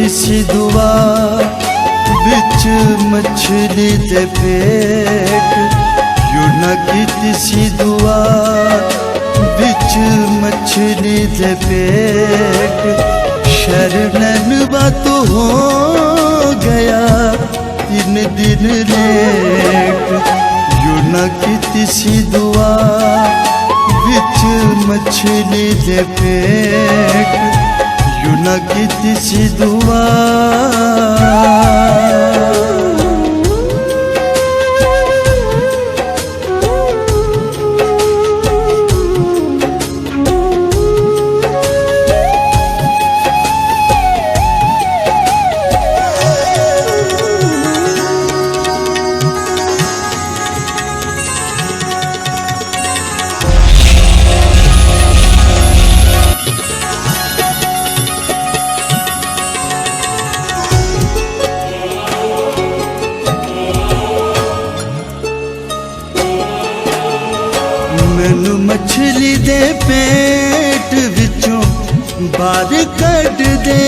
कीती सी दुआ बिच मछली दे पेट, यूं ना कीती सी दुआ बिच मछली दे पेट। शरणनवा तो हो गया 3 दिन लेट, यूं ना कीती सी दुआ बिच मछली दे पेट, यूं ना कीती सी दुआ। मैनू मछली दे पेट विचों बाहर कढ दे,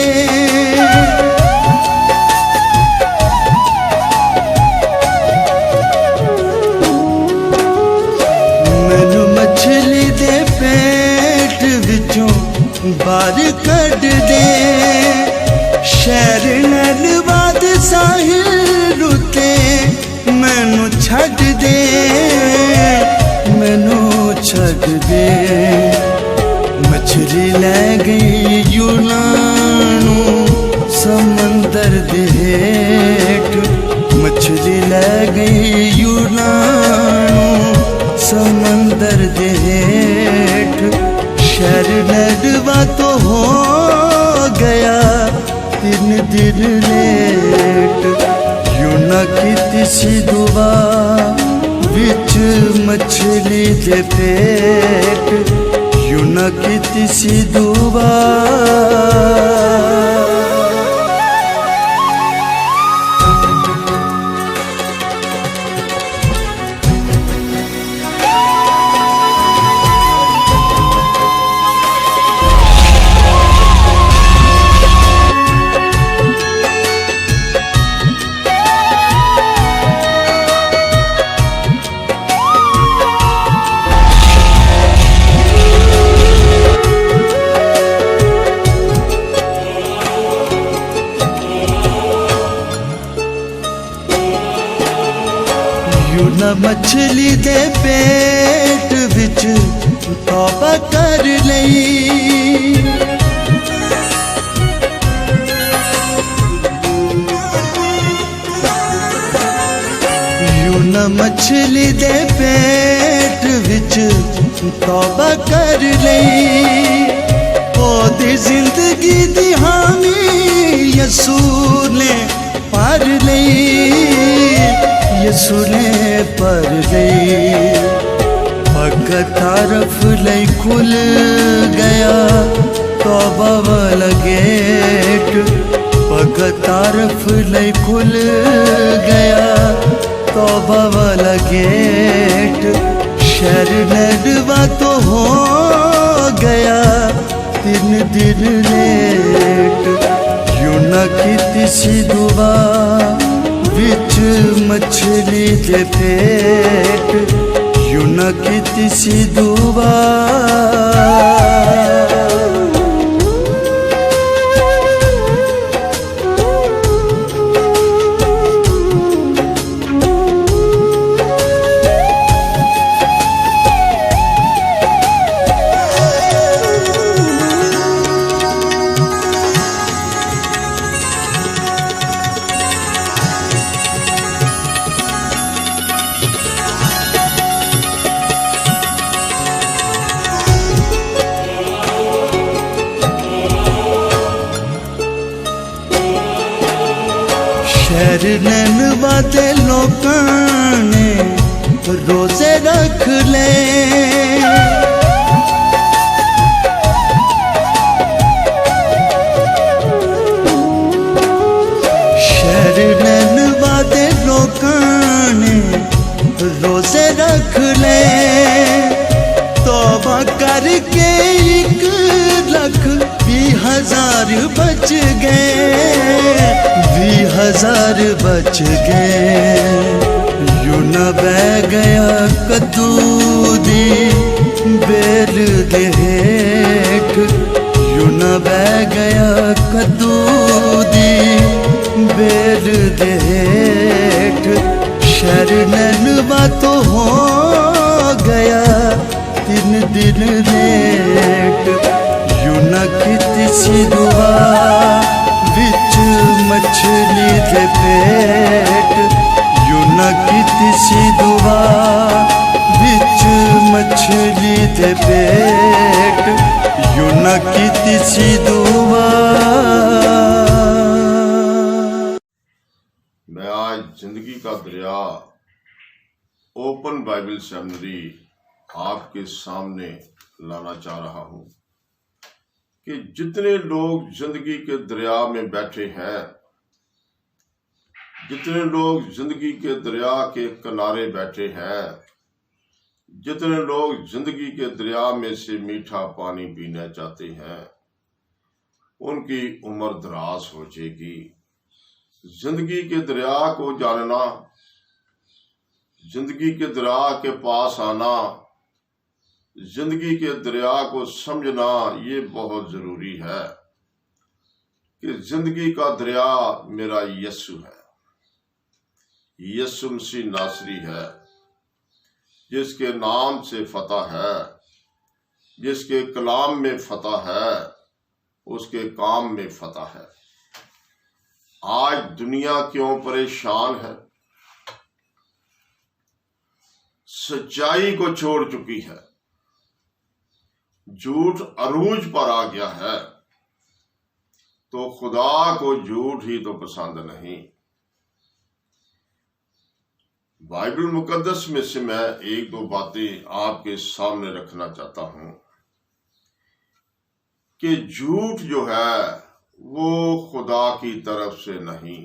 मैनू मछली दे पेट विचों बाहर कढ दे। शरणनवा दे साहिल उत्ते मैनू छड्ड दे, मैनू छड्ड दे। मछली लै गई यूनानू समंदर दे हेठ, मछली लै गई यूनानू समंदर दे हेठ। शरणनवा तो हो गया 3 दिन लेट, यूं ना कीती सी दुआ बिच मछली दे पेट, यूं ना कीती सी दुआ। यूं ना मछली दे पेट विच तौबा कर लई, यूं ना मछली दे पेट विच तौबा कर लई। ओदी जिंदगी दी हामी यसू ने पार लई, यसू ने पर गई। भगत तारफ लई खुल गया तौबा वाला गेट, भगत तारफ लई खुल गया तौबा वाला गेट। शरणनवा तो हो गया 3 दिन लेट, यूं ना कीती सी दुआ बिच मछली दे पेट, यूं ना कीती सी दुआ। शरणनवा दे लोकां ने रोजे रख ले, शरणनवा दे लोकां ने रोजे रख ले। तौबा करके 1,20,000 20,000 बच गए, 20,000 बच गए। यूं न बह गया कद्दू दी बेल दे हेठ, यूं न बह गया कद्दू दी बेल दे हेठ। शहर नैनवा तो हो गया 3 दिन लेट। यूं न कीती सी दुआ विच मछली दे पेट, यूं न कीती सी दुआ विच मछली दे पेट, यूं न कीती सी दुआ। मैं आज जिंदगी का दरिया ओपन बाइबल सेमिनरी आपके सामने लाना चाह रहा हूं कि जितने लोग जिंदगी के दरिया में बैठे हैं, जितने लोग जिंदगी के दरिया के किनारे बैठे हैं, जितने लोग जिंदगी के दरिया में से मीठा पानी पीना चाहते हैं, उनकी उम्र दराज हो जाएगी। जिंदगी के दरिया को जानना, जिंदगी के दरिया के पास आना, जिंदगी के दरिया को समझना, ये बहुत जरूरी है कि जिंदगी का दरिया मेरा यीशु है, यीशु मसीह नासरी है, जिसके नाम से फतह है, जिसके कलाम में फतह है, उसके काम में फतह है। आज दुनिया क्यों परेशान है? सच्चाई को छोड़ चुकी है, झूठ अरूज पर आ गया है, तो खुदा को झूठ ही तो पसंद नहीं। बाइबल मुकद्दस में से मैं 1-2 बातें आपके सामने रखना चाहता हूं कि झूठ जो है वो खुदा की तरफ से नहीं,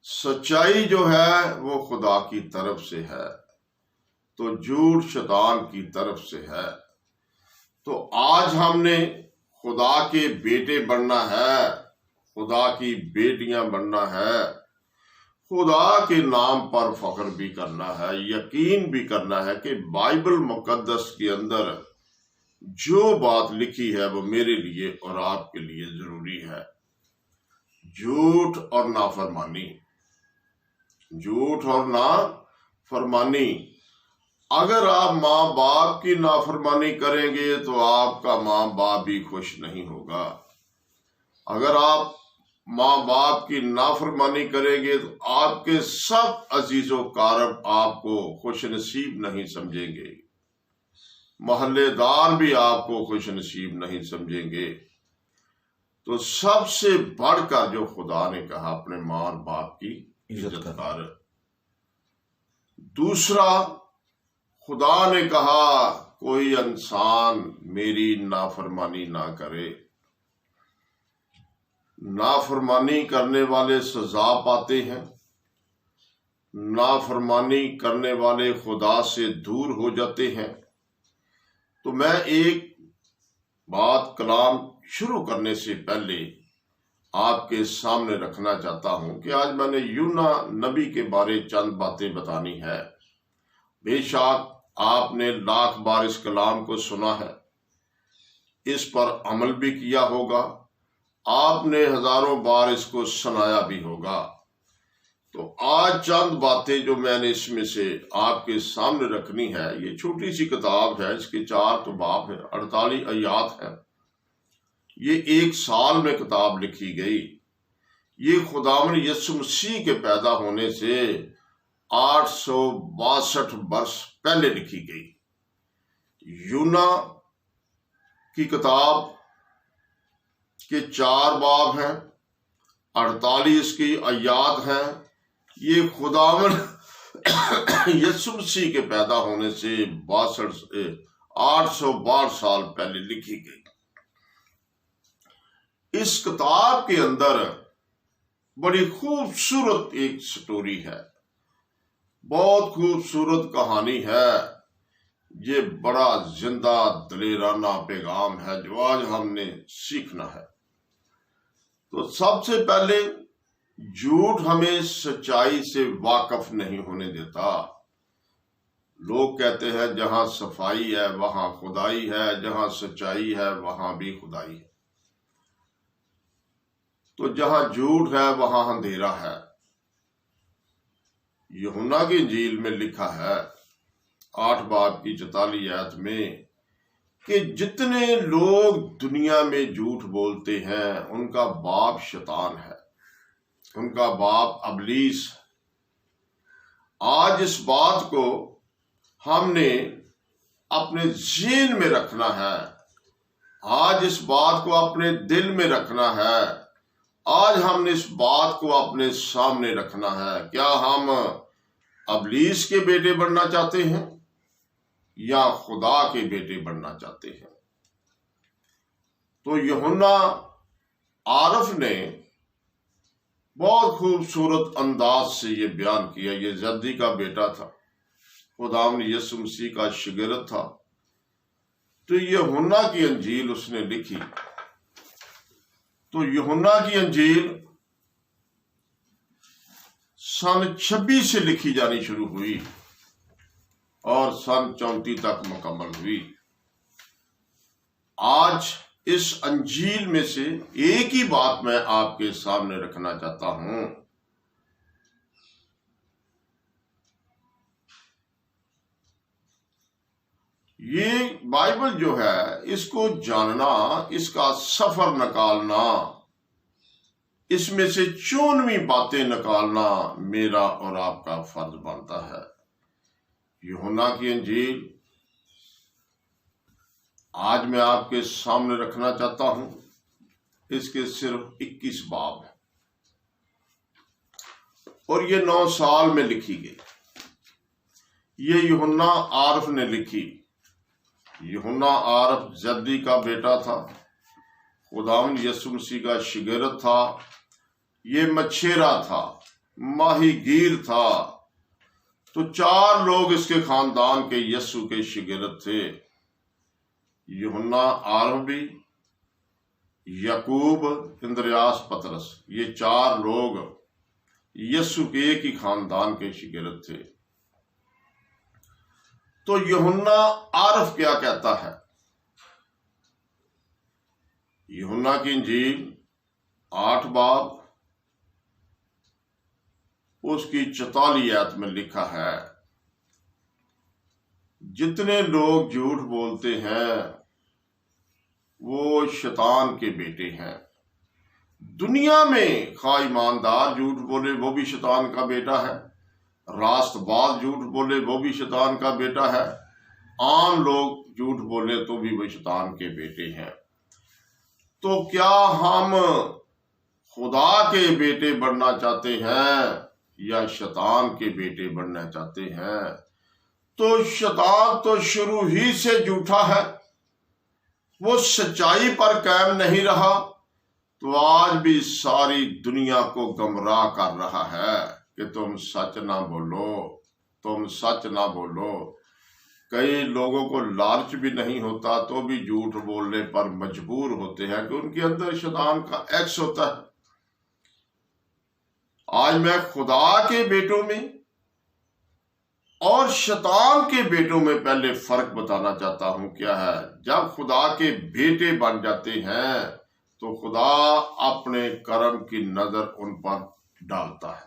सच्चाई जो है वो खुदा की तरफ से है, तो झूठ शैतान की तरफ से है। तो आज हमने खुदा के बेटे बनना है, खुदा की बेटियां बनना है, खुदा के नाम पर फख्र भी करना है, यकीन भी करना है कि बाइबल मुकद्दस के अंदर जो बात लिखी है वो मेरे लिए और आपके लिए जरूरी है। झूठ और नाफरमानी, झूठ और नाफरमानी, अगर आप माँ बाप की नाफरमानी करेंगे तो आपका माँ बाप भी खुश नहीं होगा। अगर आप माँ बाप की नाफरमानी करेंगे तो आपके सब अजीजों कारब आपको खुश नसीब नहीं समझेंगे, मोहल्लेदार भी आपको खुश नसीब नहीं समझेंगे। तो सबसे बढ़कर जो खुदा ने कहा अपने माँ और बाप की इज्जत कर। दूसरा, खुदा ने कहा कोई इंसान मेरी नाफरमानी ना करे। नाफरमानी करने वाले सजा पाते हैं, नाफरमानी करने वाले खुदा से दूर हो जाते हैं। तो मैं एक बात कलाम शुरू करने से पहले आपके सामने रखना चाहता हूं कि आज मैंने यूना नबी के बारे चंद बातें बतानी है। बेशक आपने लाख बार इस कलाम को सुना है, इस पर अमल भी किया होगा, आपने हजारों बार इसको सुनाया भी होगा। तो आज चंद बातें जो मैंने इसमें से आपके सामने रखनी है, ये छोटी सी किताब है, इसके 4 तो बाब है, 48 आयात है। ये 1 साल में किताब लिखी गई। ये खुदावन यीशु मसीह के पैदा होने से 862 वर्ष पहले लिखी गई। यूना की किताब के 4 बाब हैं, 48 की आयात हैं। ये खुदावन यीशु मसीह के पैदा होने से 862 साल पहले लिखी गई। इस किताब के अंदर बड़ी खूबसूरत एक स्टोरी है, बहुत खूबसूरत कहानी है ये बड़ा जिंदा दलेराना पैगाम है जो आज हमने सीखना है। तो सबसे पहले, झूठ हमें सच्चाई से वाकफ नहीं होने देता। लोग कहते हैं जहां सफाई है वहां खुदाई है, जहां सच्चाई है वहां भी खुदाई है। तो जहां झूठ है वहां अंधेरा है। यूहन्ना की इंजील में लिखा है 8 बाब की 44 आयत में कि जितने लोग दुनिया में झूठ बोलते हैं उनका बाप शैतान है, उनका बाप अबलीस। आज इस बात को हमने अपने ज़हन में रखना है, आज इस बात को अपने दिल में रखना है, आज हमने इस बात को अपने सामने रखना है। क्या हम अबलीस के बेटे बनना चाहते हैं या खुदा के बेटे बनना चाहते हैं? तो यूहन्ना आरफ ने बहुत खूबसूरत अंदाज से ये बयान किया। ये जद्दी का बेटा था, खुदावंद यीशु मसीह का शागिर्द था। तो यूहन्ना की अंजील उसने लिखी। तो यूहन्ना की अंजील सन 26 से लिखी जानी शुरू हुई और सन 34 तक मुकम्मल हुई। आज इस अंजील में से एक ही बात मैं आपके सामने रखना चाहता हूं। ये बाइबल जो है, इसको जानना, इसका सफर निकालना, इसमें से 54 बातें निकालना मेरा और आपका फर्ज बनता है। यूहन्ना की अंजील आज मैं आपके सामने रखना चाहता हूं। इसके सिर्फ 21 बाब है और ये 9 साल में लिखी गई। ये यूहन्ना आरफ ने लिखी। यूहन्ना आरफ जद्दी का बेटा था, खुदावंद यीशु मसीह का शागिर्द था। ये मछेरा था, माहीगीर था। तो 4 लोग इसके खानदान के यीशु के शागिर्द थे। यूहन्ना आरफ भी, याकूब, इंद्रियास, पतरस, ये 4 लोग यीशु के एक ही खानदान के शागिर्द थे। तो यूहन्ना आरफ क्या कहता है? यूहन्ना की इंजील 8 बाब उसकी 44 आयत में लिखा है, जितने लोग झूठ बोलते हैं वो शैतान के बेटे हैं। दुनिया में खा ईमानदार झूठ बोले वो भी शैतान का बेटा है, रास्तबाज झूठ बोले वो भी शैतान का बेटा है, आम लोग झूठ बोले तो भी वो शैतान के बेटे हैं। तो क्या हम खुदा के बेटे बनना चाहते हैं या शैतान के बेटे बनना चाहते हैं? तो शैतान तो शुरू ही से झूठा है, वो सच्चाई पर कायम नहीं रहा, तो आज भी सारी दुनिया को गुमराह कर रहा है कि तुम सच ना बोलो, तुम सच ना बोलो। कई लोगों को लालच भी नहीं होता तो भी झूठ बोलने पर मजबूर होते हैं कि उनके अंदर शैतान का एक्स होता है। आज मैं खुदा के बेटों में और शैतान के बेटों में पहले फर्क बताना चाहता हूं। क्या है? जब खुदा के बेटे बन जाते हैं तो खुदा अपने करम की नजर उन पर डालता है।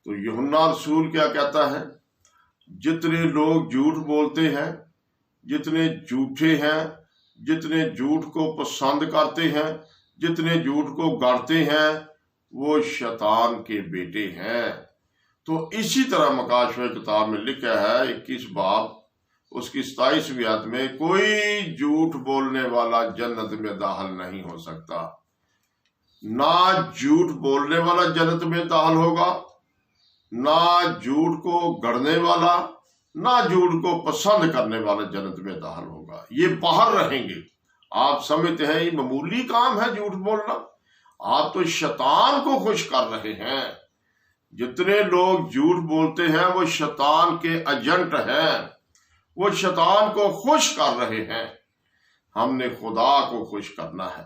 तो यूहन्ना रसूल क्या कहता है? जितने लोग झूठ बोलते हैं, जितने झूठे हैं, जितने झूठ को पसंद करते हैं, जितने झूठ को गढ़ते हैं, वो शैतान के बेटे हैं। तो इसी तरह मकाशवा किताब में लिखा है 21 बाब उसकी 27वीं आयत में, कोई झूठ बोलने वाला जन्नत में दाखिल नहीं हो सकता। ना झूठ बोलने वाला जन्नत में दाखिल होगा, ना झूठ को गढ़ने वाला, ना झूठ को पसंद करने वाला जन्नत में दाखिल होगा। ये बाहर रहेंगे। आप समझते हैं ये मामूली काम है झूठ बोलना? आप तो शैतान को खुश कर रहे हैं। जितने लोग झूठ बोलते हैं वो शैतान के एजेंट हैं, वो शैतान को खुश कर रहे हैं। हमने खुदा को खुश करना है।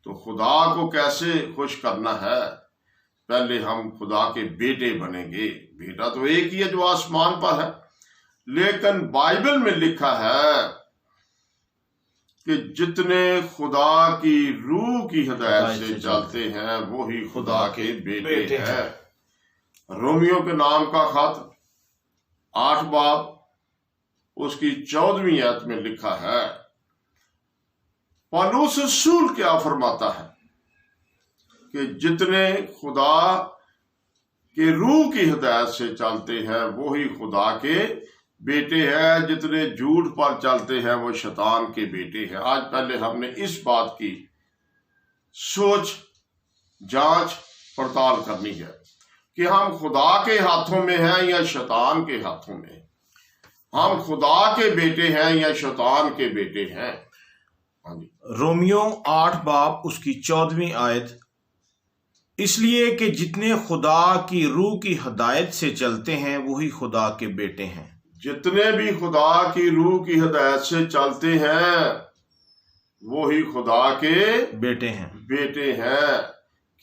तो खुदा को कैसे खुश करना है? पहले हम खुदा के बेटे बनेंगे। बेटा तो एक ही है जो आसमान पर है, लेकिन बाइबल में लिखा है कि जितने खुदा की रूह की हिदायत से चलते हैं वो ही खुदा के बेटे हैं। रोमियो के नाम का खत 8 बाब उसकी 14वीं आयत में लिखा है, पौलुस रसूल क्या फरमाता है कि जितने खुदा के रूह की हिदायत से चलते हैं वो ही खुदा के बेटे हैं, जितने झूठ पर चलते हैं वो शैतान के बेटे हैं। आज पहले हमने इस बात की सोच जांच पड़ताल करनी है कि हम खुदा के हाथों में हैं या शैतान के हाथों में। हम खुदा के बेटे हैं या शैतान के बेटे हैं। रोमियो 8 बाब उसकी 14वीं आयत, इसलिए कि जितने खुदा की रूह की हिदायत से चलते हैं वही खुदा के बेटे हैं। जितने भी खुदा की रूह की हिदायत से चलते हैं वो ही खुदा के बेटे हैं।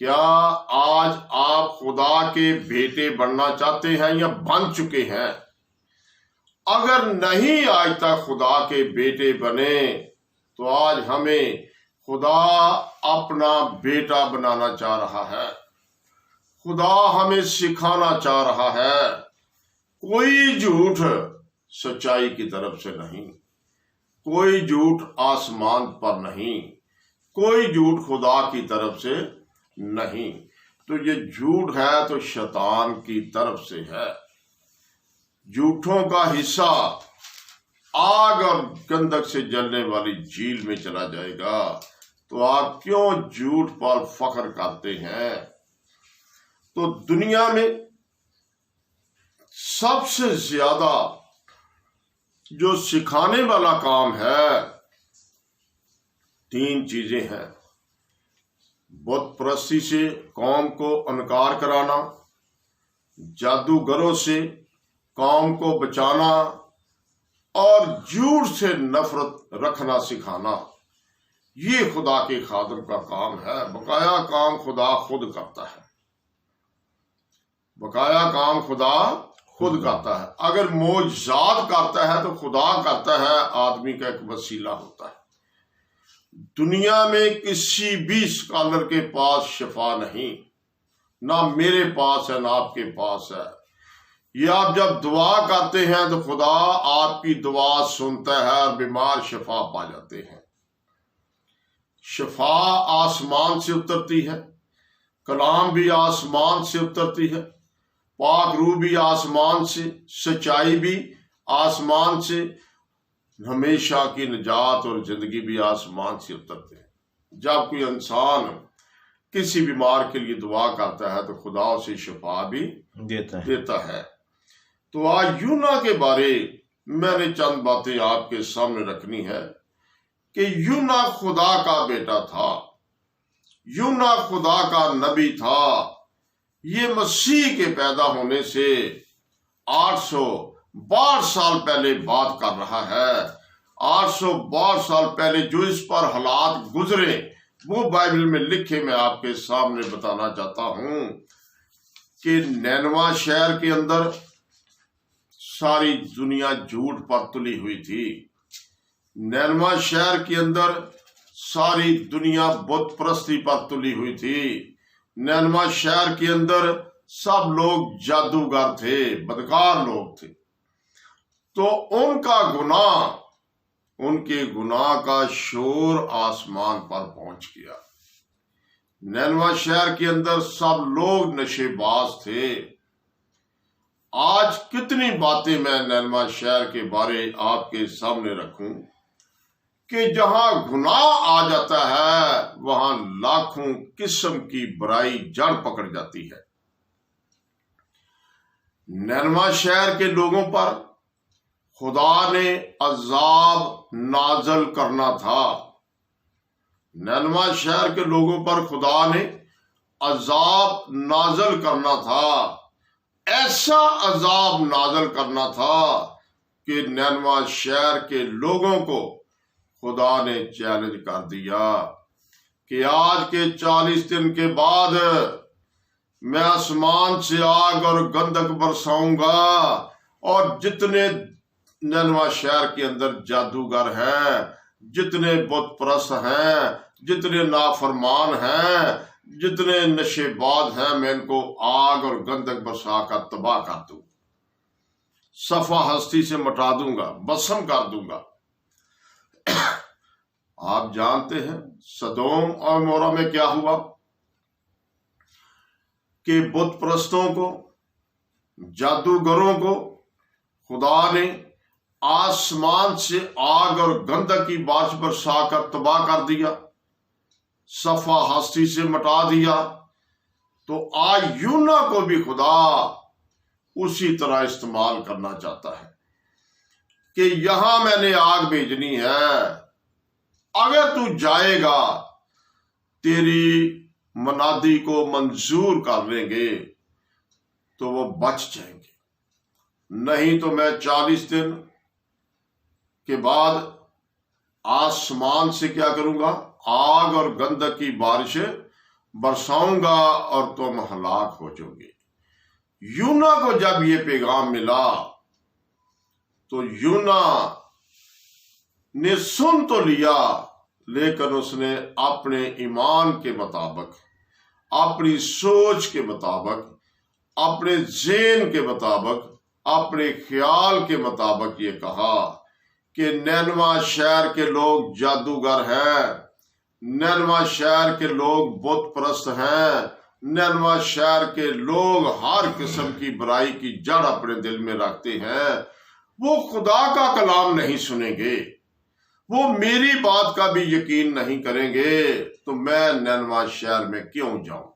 क्या आज आप खुदा के बेटे बनना चाहते हैं या बन चुके हैं? अगर नहीं आज तक खुदा के बेटे बने तो आज हमें खुदा अपना बेटा बनाना चाह रहा है। खुदा हमें सिखाना चाह रहा है। कोई झूठ सच्चाई की तरफ से नहीं, कोई झूठ आसमान पर नहीं, कोई झूठ खुदा की तरफ से नहीं। तो ये झूठ है तो शैतान की तरफ से है। झूठों का हिस्सा आग और गंधक से जलने वाली झील में चला जाएगा। तो आप क्यों झूठ पर फख्र करते हैं? तो दुनिया में सबसे ज्यादा जो सिखाने वाला काम है 3 चीजें हैं। बुत परस्ती से कौम को इनकार कराना, जादूगरों से कौम को बचाना और झूठ से नफरत रखना सिखाना। ये खुदा के खादम का काम है। बकाया काम खुदा खुद करता है। बकाया काम खुदा खुद करता है। अगर मोजात करता है तो खुदा करता है, आदमी का एक वसीला होता है। दुनिया में किसी भी स्कॉलर के पास शिफा नहीं, ना मेरे पास है ना आपके पास है। ये आप जब दुआ करते हैं तो खुदा आपकी दुआ सुनता है और बीमार शिफा पा जाते हैं। शिफा आसमान से उतरती है, कलाम भी आसमान से उतरती है, पाक रूह भी आसमान से, सच्चाई भी आसमान से, हमेशा की निजात और जिंदगी भी आसमान से उतरते हैं। जब कोई इंसान किसी बीमार के लिए दुआ करता है तो खुदा उसे शिफा भी देता है। तो आज यूना के बारे मैंने चंद बातें आपके सामने रखनी है कि यूना खुदा का बेटा था, यूना खुदा का नबी था। ये मसीह के पैदा होने से 862 साल पहले बात कर रहा है। 862 साल पहले जो इस पर हालात गुजरे वो बाइबल में लिखे मैं आपके सामने बताना चाहता हूं कि नैनवा शहर के अंदर सारी दुनिया झूठ पर तुली हुई थी। नैनवा शहर के अंदर सारी दुनिया बुत परस्ती पर तुली हुई थी। नैनवा शहर के अंदर सब लोग जादूगर थे, बदकार लोग थे। तो उनका गुनाह, उनके गुनाह का शोर आसमान पर पहुंच गया। नैनवा शहर के अंदर सब लोग नशेबाज थे। आज कितनी बातें मैं नैनवा शहर के बारे आपके सामने रखूं कि जहां गुनाह आ जाता है वहां लाखों किस्म की बुराई जड़ पकड़ जाती है। नैनवा शहर के लोगों पर खुदा ने अजाब नाजल करना था। नैनवा शहर के लोगों पर खुदा ने अजाब नाजल करना था। ऐसा अजाब नाजल करना था कि नैनवा शहर के लोगों को खुदा ने चैलेंज कर दिया कि आज के 40 दिन के बाद मैं आसमान से आग और गंधक बरसाऊंगा और जितने नैनवा शहर के अंदर जादूगर हैं, जितने बुत परस्त हैं, जितने नाफरमान हैं, जितने नशेबाज हैं, मैं इनको आग और गंधक बरसा कर तबाह कर दूं, सफा हस्ती से मिटा दूंगा, भस्म कर दूंगा। आप जानते हैं सदोम और मोरा में क्या हुआ कि बुत परस्तों को, जादूगरों को खुदा ने आसमान से आग और गंधक की बारिश बरसा कर तबाह कर दिया, सफा हस्ती से मिटा दिया। तो आज यूना को भी खुदा उसी तरह इस्तेमाल करना चाहता है कि यहां मैंने आग भेजनी है, अगर तू जाएगा तेरी मनादी को मंजूर कर लेंगे तो वो बच जाएंगे, नहीं तो मैं 40 दिन के बाद आसमान से क्या करूंगा, आग और गंधक की बारिश बरसाऊंगा और तुम हलाक हो जाओगे। यूना को जब ये पैगाम मिला तो यूना ने सुन तो लिया, लेकिन उसने अपने ईमान के मुताबिक, अपनी सोच के मुताबिक, अपने ज़हन के मुताबिक, अपने ख्याल के मुताबिक ये कहा कि नैनवा शहर के लोग जादूगर हैं, नैनवा शहर के लोग बुत परस्त हैं, नैनवा शहर के लोग हर किस्म की बुराई की जड़ अपने दिल में रखते हैं, वो खुदा का कलाम नहीं सुनेंगे, वो मेरी बात का भी यकीन नहीं करेंगे, तो मैं नैनवा शहर में क्यों जाऊं।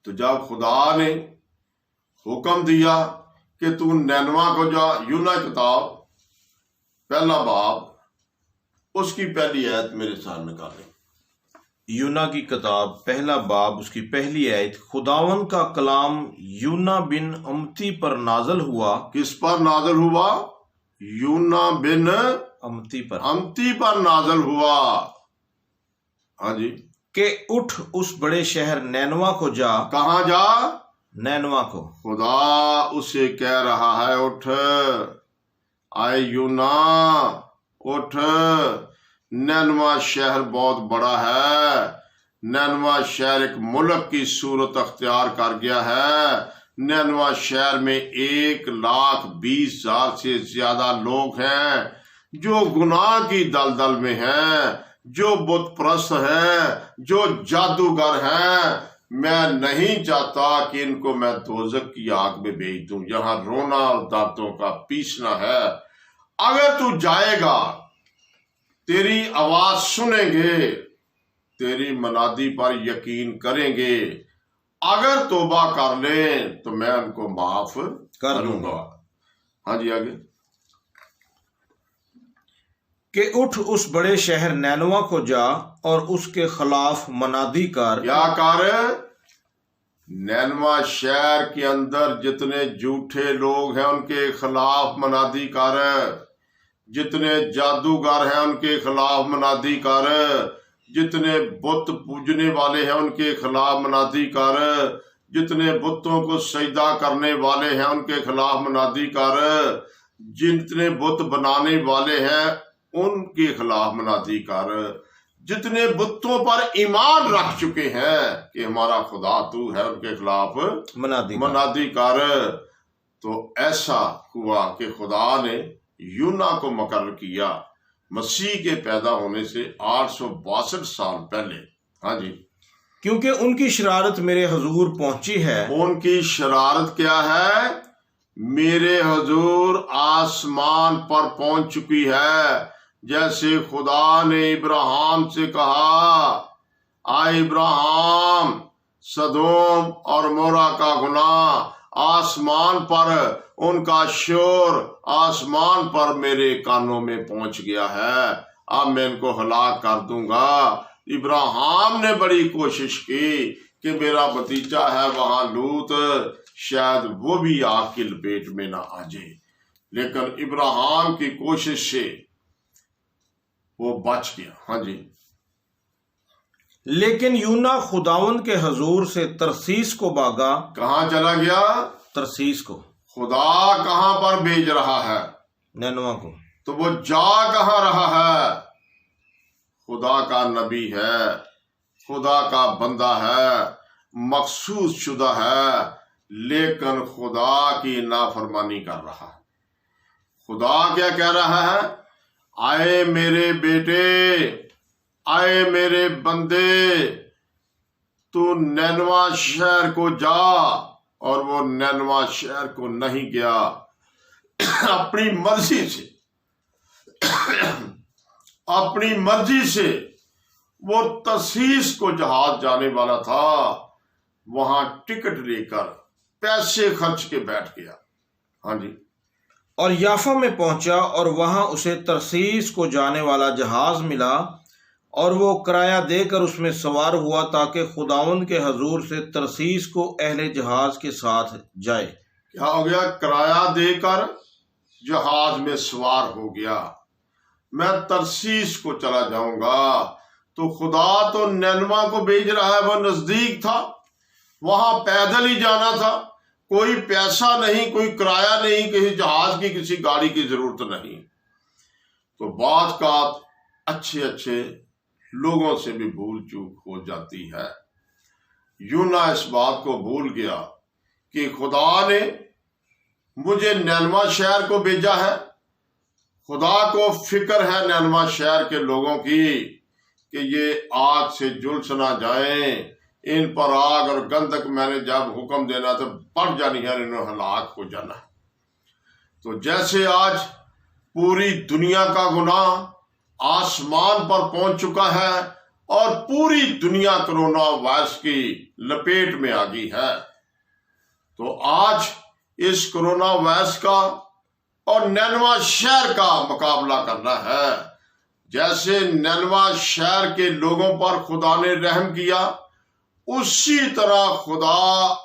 तो जब खुदा ने हुक्म दिया कि तू नैनवा को जा, यूना किताब पहला बाब उसकी पहली आयत मेरे सामने कर लें। यूना की किताब पहला बाब उसकी पहली आयत। खुदावन का कलाम यूना बिन अमती पर नाजल हुआ। किस पर नाजल हुआ? यूना बिन अमती पर नाजल हुआ। हाँ जी। के उठ उस बड़े शहर नैनवा को जा। कहाँ जा? नैनवा को। खुदा उसे कह रहा है, उठ आए यूना, उठ। नैनवा शहर बहुत बड़ा है, नैनवा शहर एक मुल्क की सूरत अख्तियार कर गया है। नैनवा शहर में 1,20,000 से ज्यादा लोग हैं जो गुनाह की दलदल में हैं, जो बुत परस्त हैं, जो जादूगर हैं। मैं नहीं चाहता कि इनको मैं दोजख की आग में भेज दूं, यहां रोना और दांतों का पीसना है। अगर तू जाएगा, तेरी आवाज सुनेंगे, तेरी मनादी पर यकीन करेंगे, अगर तौबा कर ले तो मैं उनको माफ कर दूंगा। हाँ जी, आगे। कि उठ उस बड़े शहर नैनवा को जा और उसके खिलाफ मनादी कर। क्या कर? नैनवा शहर के अंदर जितने झूठे लोग हैं उनके खिलाफ मनादी कर, जितने जादूगर हैं उनके खिलाफ मनादी कर, जितने बुत पूजने वाले हैं उनके खिलाफ मनादी कर, जितने बुतों को सजदा करने वाले हैं उनके खिलाफ मनादी कर, जितने बुत बनाने वाले हैं उनके खिलाफ मनादी कर, जितने बुतों पर ईमान रख चुके हैं कि हमारा खुदा तू है, उनके खिलाफ मनादी कर। तो ऐसा हुआ कि खुदा ने यूना को मुकर्रर किया मसीह के पैदा होने से 862 साल पहले। हाँ जी। क्योंकि उनकी शरारत मेरे हुजूर पहुंची है। उनकी शरारत क्या है? मेरे हुजूर आसमान पर पहुंच चुकी है। जैसे खुदा ने इब्राहिम से कहा, आ इब्राहिम, सदोम और मोरा का गुनाह आसमान पर, उनका शोर आसमान पर मेरे कानों में पहुंच गया है, अब मैं इनको हलाक कर दूंगा। इब्राहिम ने बड़ी कोशिश की कि मेरा भतीजा है वहां लूत, शायद वो भी आग की लपेट में ना आ जाए। लेकिन इब्राहिम की कोशिश से वो बच गया। हाँ जी। लेकिन यूना खुदावंद के हजूर से तरसीस को भागा। कहाँ चला गया? तरसीस को। खुदा कहाँ पर भेज रहा है? नैनवा को। तो वो जा कहाँ रहा है? खुदा का नबी है, खुदा का बंदा है, मखसूस शुदा है, लेकिन खुदा की नाफरमानी कर रहा है। खुदा क्या कह रहा है? आए मेरे बेटे, आए मेरे बंदे, तू नैनवा शहर को जा। और वो नैनवा शहर को नहीं गया। अपनी मर्जी से अपनी मर्जी से वो तर्शीश को जहाज जाने वाला था, वहां टिकट लेकर पैसे खर्च के बैठ गया। हाँ जी। और याफा में पहुंचा और वहां उसे तरसीस को जाने वाला जहाज मिला और वो किराया देकर उसमें सवार हुआ ताकि खुदावंद के हजूर से तरसीस को अहले जहाज के साथ जाए। क्या हो गया? किराया देकर जहाज में सवार हो गया। मैं तरसीस को चला जाऊंगा। तो खुदा तो नैनवा को भेज रहा है, वो नजदीक था, वहां पैदल ही जाना था, कोई पैसा नहीं, कोई किराया नहीं, किसी जहाज की किसी गाड़ी की जरूरत नहीं। तो बात का अच्छे अच्छे लोगों से भी भूल चूक हो जाती है। यूना इस बात को भूल गया कि खुदा ने मुझे नैनवा शहर को भेजा है। खुदा को फिक्र है नैनवा शहर के लोगों की कि ये आग से झुलस ना जाएं, इन पर आग और गंधक मैंने जब हुक्म देना तो बढ़ जानी है, इन्होंने हलाक हो जाना है। तो जैसे आज पूरी दुनिया का गुनाह आसमान पर पहुंच चुका है और पूरी दुनिया कोरोना वायरस की लपेट में आ गई है, तो आज इस कोरोना वायरस का और नैनवा शहर का मुकाबला करना है। जैसे नैनवा शहर के लोगों पर खुदा ने रहम किया, उसी तरह खुदा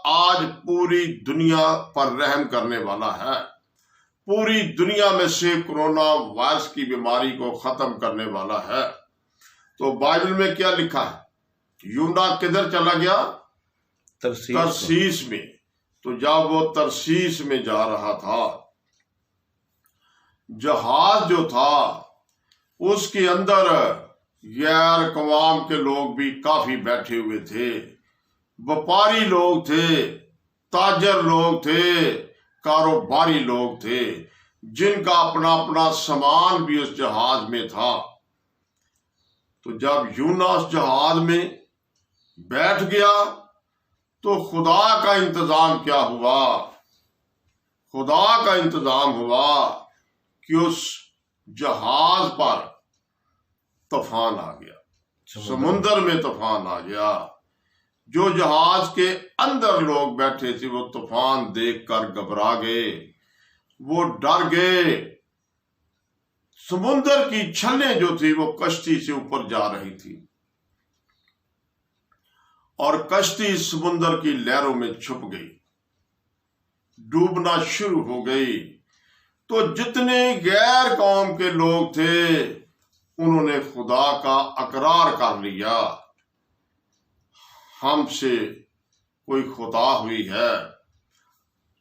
आज पूरी दुनिया पर रहम करने वाला है। पूरी दुनिया में से कोरोना वायरस की बीमारी को खत्म करने वाला है। तो बाइबल में क्या लिखा है? यूना किधर चला गया? तरसीस में। तो जब वो तरसीस में जा रहा था, जहाज जो था उसके अंदर गैर कवाम के लोग भी काफी बैठे हुए थे, व्यापारी लोग थे, ताजर लोग थे, कारोबारी लोग थे, जिनका अपना अपना सामान भी उस जहाज में था। तो जब यूना उस जहाज में बैठ गया तो खुदा का इंतजाम क्या हुआ? खुदा का इंतजाम हुआ कि उस जहाज पर तूफान आ गया, समुंदर में तूफान आ गया। जो जहाज के अंदर लोग बैठे थे वो तूफान देखकर घबरा गए, वो डर गए। समुंदर की छल्लें जो थी वो कश्ती से ऊपर जा रही थी और कश्ती समुंदर की लहरों में छुप गई, डूबना शुरू हो गई। तो जितने गैर कौम के लोग थे उन्होंने खुदा का अकरार कर लिया, हमसे कोई खुदा हुई है।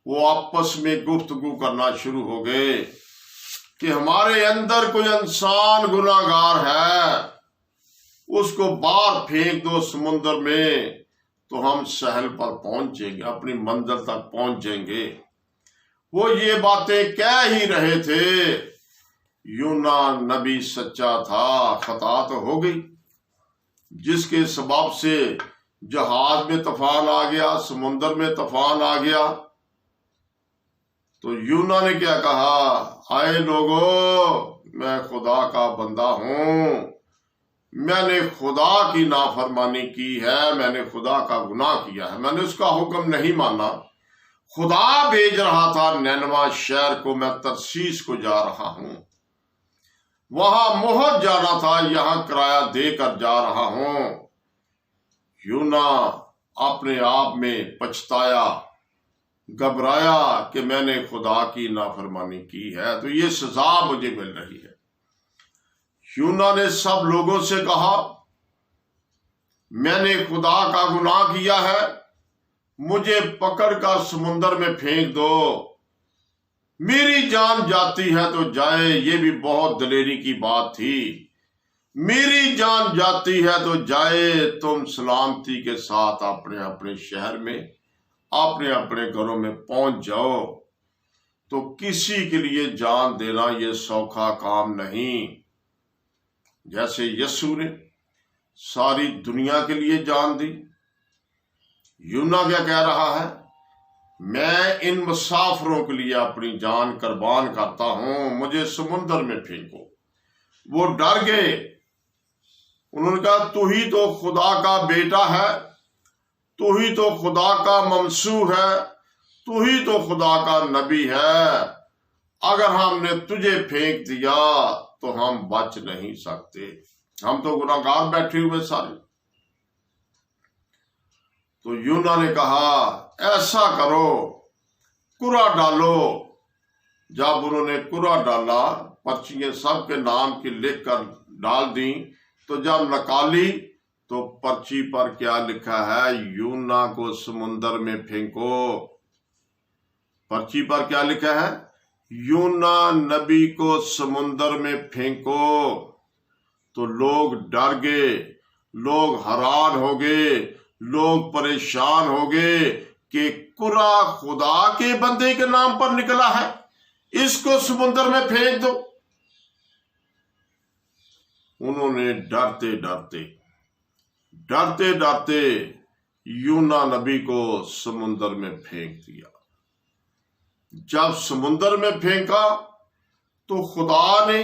वो आपस में गुफ्तगू करना शुरू हो गए कि हमारे अंदर कोई इंसान गुनाहगार है, उसको बाहर फेंक दो समुद्र में तो हम सहल पर पहुंचेंगे, अपनी मंजिल तक पहुंच जाएंगे। वो ये बातें कह ही रहे थे। यूना नबी सच्चा था, खता तो हो गई, जिसके सबब से जहाज में तूफान आ गया, समुद्र में तूफान आ गया। तो यूना ने क्या कहा? आए लोगों, मैं खुदा का बंदा हूं, मैंने खुदा की नाफरमानी की है, मैंने खुदा का गुनाह किया है, मैंने उसका हुक्म नहीं माना। खुदा भेज रहा था नैनवा शहर को, मैं तरसीस को जा रहा हूं, वहां मोहर जाना था, यहां किराया देकर जा रहा हूं। यूना अपने आप में पछताया घबराया कि मैंने खुदा की नाफरमानी की है तो ये सजा मुझे मिल रही है। यूना ने सब लोगों से कहा, मैंने खुदा का गुनाह किया है, मुझे पकड़कर समुद्र में फेंक दो, मेरी जान जाती है तो जाए। ये भी बहुत दलेरी की बात थी। मेरी जान जाती है तो जाए, तुम सलामती के साथ अपने अपने शहर में, अपने अपने घरों में पहुंच जाओ। तो किसी के लिए जान देना ये सौखा काम नहीं। जैसे यीशु ने सारी दुनिया के लिए जान दी, यूना क्या कह रहा है, मैं इन मुसाफिरों के लिए अपनी जान कुर्बान करता हूं, मुझे समुद्र में फेंको। वो डर गए। उन्होंने कहा, तू ही तो खुदा का बेटा है, तू ही तो खुदा का ममसू है, तू ही तो खुदा का नबी है। अगर हमने तुझे फेंक दिया तो हम बच नहीं सकते, हम तो गुनाहगार बैठे हुए सारे। तो यूना ने कहा, ऐसा करो, कुरा डालो। जब उन्होंने कुरा डाला, पर्चियां सबके नाम की लिख कर डाल दी, तो जब निकाली तो पर्ची पर क्या लिखा है, यूना को समुद्र में फेंको। पर्ची पर क्या लिखा है, यूना नबी को समुद्र में फेंको। तो लोग डर गए, लोग हैरान हो गए, लोग परेशान हो गए कि कुरा खुदा के बंदे के नाम पर निकला है, इसको समुद्र में फेंक दो। उन्होंने डरते डरते यूना नबी को समुद्र में फेंक दिया। जब समुद्र में फेंका तो खुदा ने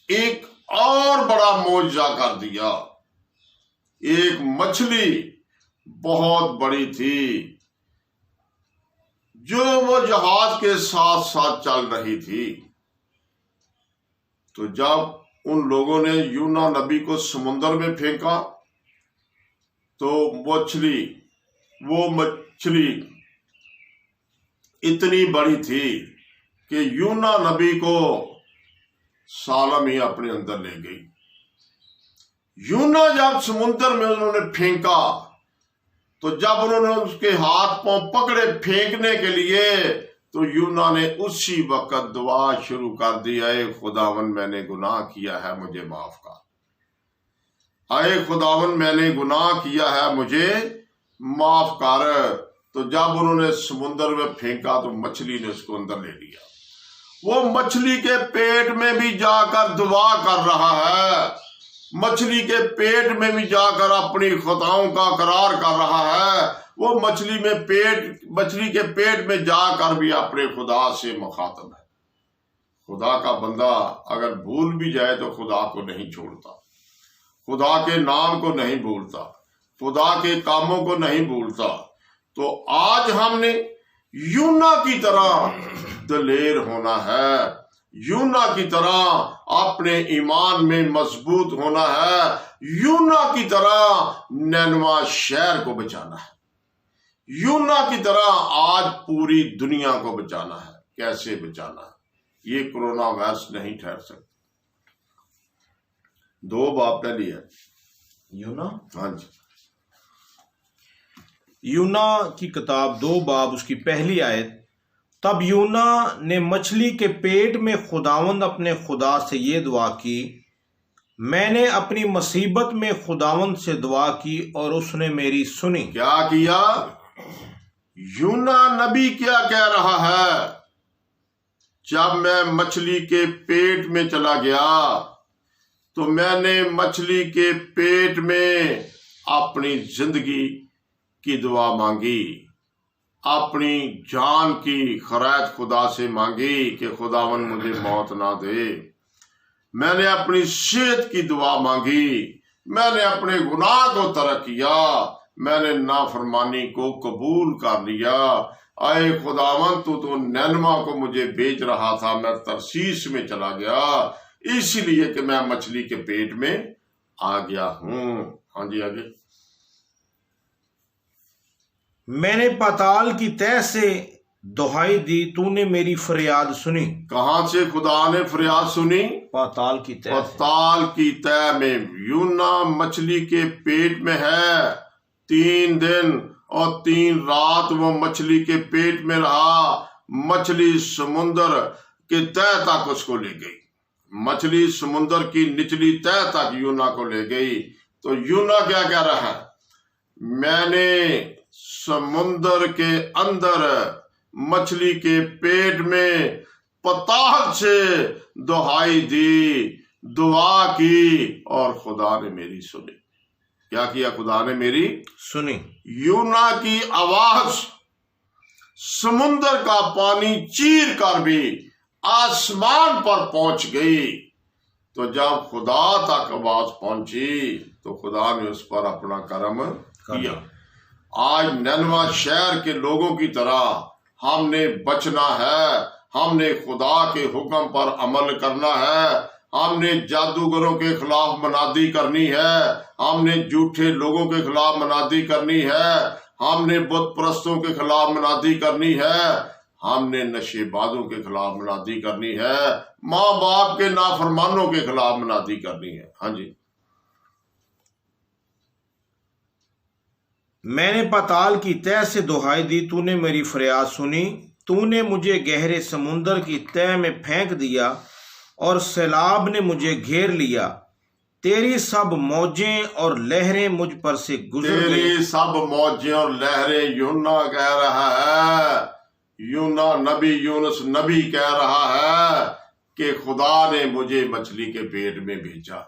एक और बड़ा मौजज़ा कर दिया। एक मछली बहुत बड़ी थी जो वो जहाज के साथ साथ चल रही थी। तो जब उन लोगों ने यूना नबी को समुद्र में फेंका तो वो मछली इतनी बड़ी थी कि यूना नबी को सालम ही अपने अंदर ले गई। यूना जब समुद्र में उन्होंने फेंका तो जब उन्होंने उसके हाथ पांव पकड़े फेंकने के लिए, तो यूना ने उसी वक्त दुआ शुरू कर दी, अये खुदावन मैंने गुनाह किया है, मुझे माफ कर। अये खुदावन मैंने गुनाह किया है, मुझे माफ कर। तो जब उन्होंने समुद्र में फेंका तो मछली ने उसको अंदर ले लिया। वो मछली के पेट में भी जाकर दुआ कर रहा है, मछली के पेट में भी जाकर अपनी खताओं का करार कर रहा है। वो मछली के पेट में जाकर भी अपने खुदा से मुखातब है। खुदा का बंदा अगर भूल भी जाए तो खुदा को नहीं छोड़ता, खुदा के नाम को नहीं भूलता, खुदा के कामों को नहीं भूलता। तो आज हमने यूना की तरह दलेर होना है, यूना की तरह अपने ईमान में मजबूत होना है, यूना की तरह नैनवा शहर को बचाना है, यूना की तरह आज पूरी दुनिया को बचाना है। कैसे बचाना है? ये कोरोना वायरस नहीं ठहर सकता। 2 बाब पहली है यूना। हाँ जी, यूना की किताब 2 बाब उसकी पहली आयत। तब यूना ने मछली के पेट में खुदावंद अपने खुदा से ये दुआ की, मैंने अपनी मुसीबत में खुदावंद से दुआ की और उसने मेरी सुनी। क्या किया? यूना नबी क्या कह रहा है? जब मैं मछली के पेट में चला गया तो मैंने मछली के पेट में अपनी जिंदगी की दुआ मांगी, अपनी जान की खैरात खुदा से मांगी कि खुदावन मुझे मौत ना दे। मैंने अपनी सेहत की दुआ मांगी, मैंने अपने गुनाह को तर्क किया, मैंने नाफरमानी को कबूल कर लिया। आए खुदावन तू तो नैनवा को मुझे बेच रहा था, मैं तरसीस में चला गया इसलिए कि मैं मछली के पेट में आ गया हूं। हाँ जी, आगे। मैंने पाताल की तह से दुहाई दी, तूने मेरी फरियाद सुनी। कहां से खुदा ने फरियाद सुनी? पाताल की तह से। पाताल की तह में। यूना मछली के पेट में है, 3 दिन और 3 रात वो मछली के पेट में रहा। मछली समुद्र के तह तक उसको ले गई। मछली समुद्र की निचली तह तक यूना को ले गई। तो यूना क्या कह रहा है? मैंने समुद्र के अंदर मछली के पेट में पाताल से दुहाई दी, दुआ की और खुदा ने मेरी सुनी। क्या किया? खुदा ने मेरी सुनी। यूना की आवाज समुद्र का पानी चीर कर भी आसमान पर पहुंच गई। तो जब खुदा तक आवाज पहुंची तो खुदा ने उस पर अपना करम किया। आज नैनवा शहर के लोगों की तरह हमने बचना है। हमने खुदा के हुक्म पर अमल करना है। हमने जादूगरों के खिलाफ मनादी करनी है। हमने झूठे लोगों के खिलाफ मनादी करनी है। हमने बुत परस्तों के खिलाफ मनादी करनी है। हमने नशेबाजों के खिलाफ मनादी करनी है। माँ बाप के नाफरमानों के खिलाफ मनादी करनी है। हाँ जी। मैंने पाताल की तह से दुहाई दी, तूने मेरी फरियाद सुनी। तूने मुझे गहरे समुद्र की तह में फेंक दिया और सैलाब ने मुझे घेर लिया। तेरी सब मौजें और लहरें मुझ पर से गुजर गई। तेरी सब मौजें और लहरें यूना कह रहा है। यूना नबी, यूनुस नबी कह रहा है कि खुदा ने मुझे मछली के पेट में भेजा।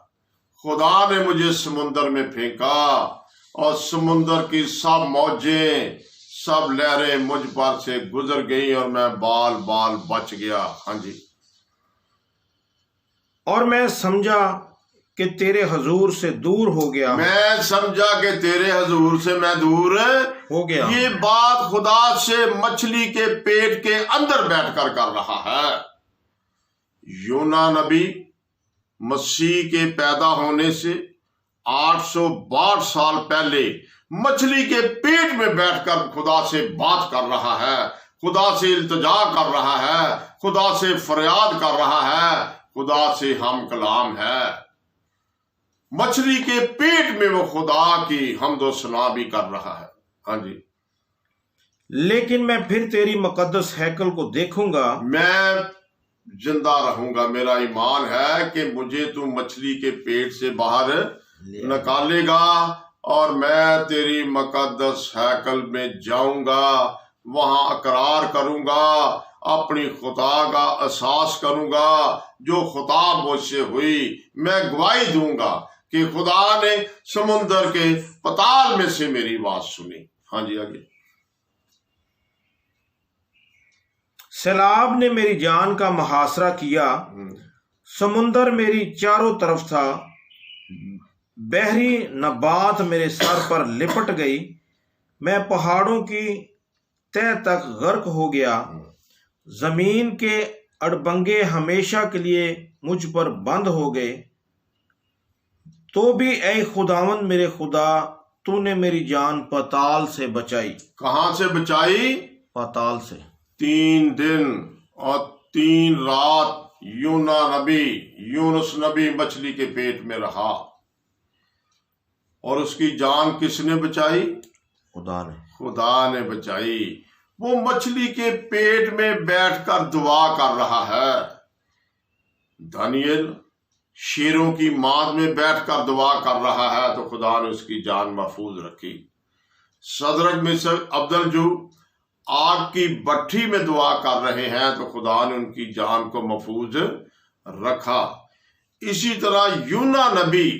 खुदा ने मुझे समुद्र में फेंका और समुद्र की सब मौजें, सब लहरें मुझ पर से गुजर गई और मैं बाल बाल बच गया। हाँ जी। और मैं समझा कि तेरे हजूर से दूर हो गया। मैं समझा कि तेरे हजूर से मैं दूर हो गया। ये बात खुदा से मछली के पेट के अंदर बैठकर कर रहा है। यूना नबी मसीह के पैदा होने से 862 साल पहले मछली के पेट में बैठकर खुदा से बात कर रहा है, खुदा से इल्तिजा कर रहा है, खुदा से फरियाद कर रहा है, खुदा से हम कलाम है। मछली के पेट में वो खुदा की हमदो सना भी कर रहा है। हाँ जी। लेकिन मैं फिर तेरी मुकद्दस हैकल को देखूंगा। मैं जिंदा रहूंगा। मेरा ईमान है कि मुझे तू मछली के पेट से बाहर निकालेगा और मैं तेरी मुकद्दस हैकल में जाऊंगा, वहां अकरार करूंगा, अपनी खुदा का एहसास करूंगा जो खुदा मुझसे हुई। मैं गवाही दूंगा कि खुदा ने समुद्र के पाताल में से मेरी बात सुनी। हाँ जी, आगे। सैलाब ने मेरी जान का मुहासरा किया, समुंदर मेरी चारों तरफ था, बहरी नबात मेरे सर पर लिपट गई, मैं पहाड़ों की तह तक गर्क हो गया, जमीन के अड़बंगे हमेशा के लिए मुझ पर बंद हो गए। तो भी ऐ खुदावंद मेरे खुदा, तूने मेरी जान पाताल से बचाई। कहां से बचाई? पाताल से। 3 दिन और 3 रात यूना नबी, यूनुस नबी मछली के पेट में रहा और उसकी जान किसने बचाई? खुदा ने। खुदा ने बचाई। वो मछली के पेट में बैठकर दुआ कर रहा है। दानियल शेरों की माद में बैठकर दुआ कर रहा है तो खुदा ने उसकी जान महफूज रखी। सदरक मिस्र अब्दुल आग की भट्ठी में दुआ कर रहे हैं तो खुदा ने उनकी जान को महफूज रखा। इसी तरह यूना नबी,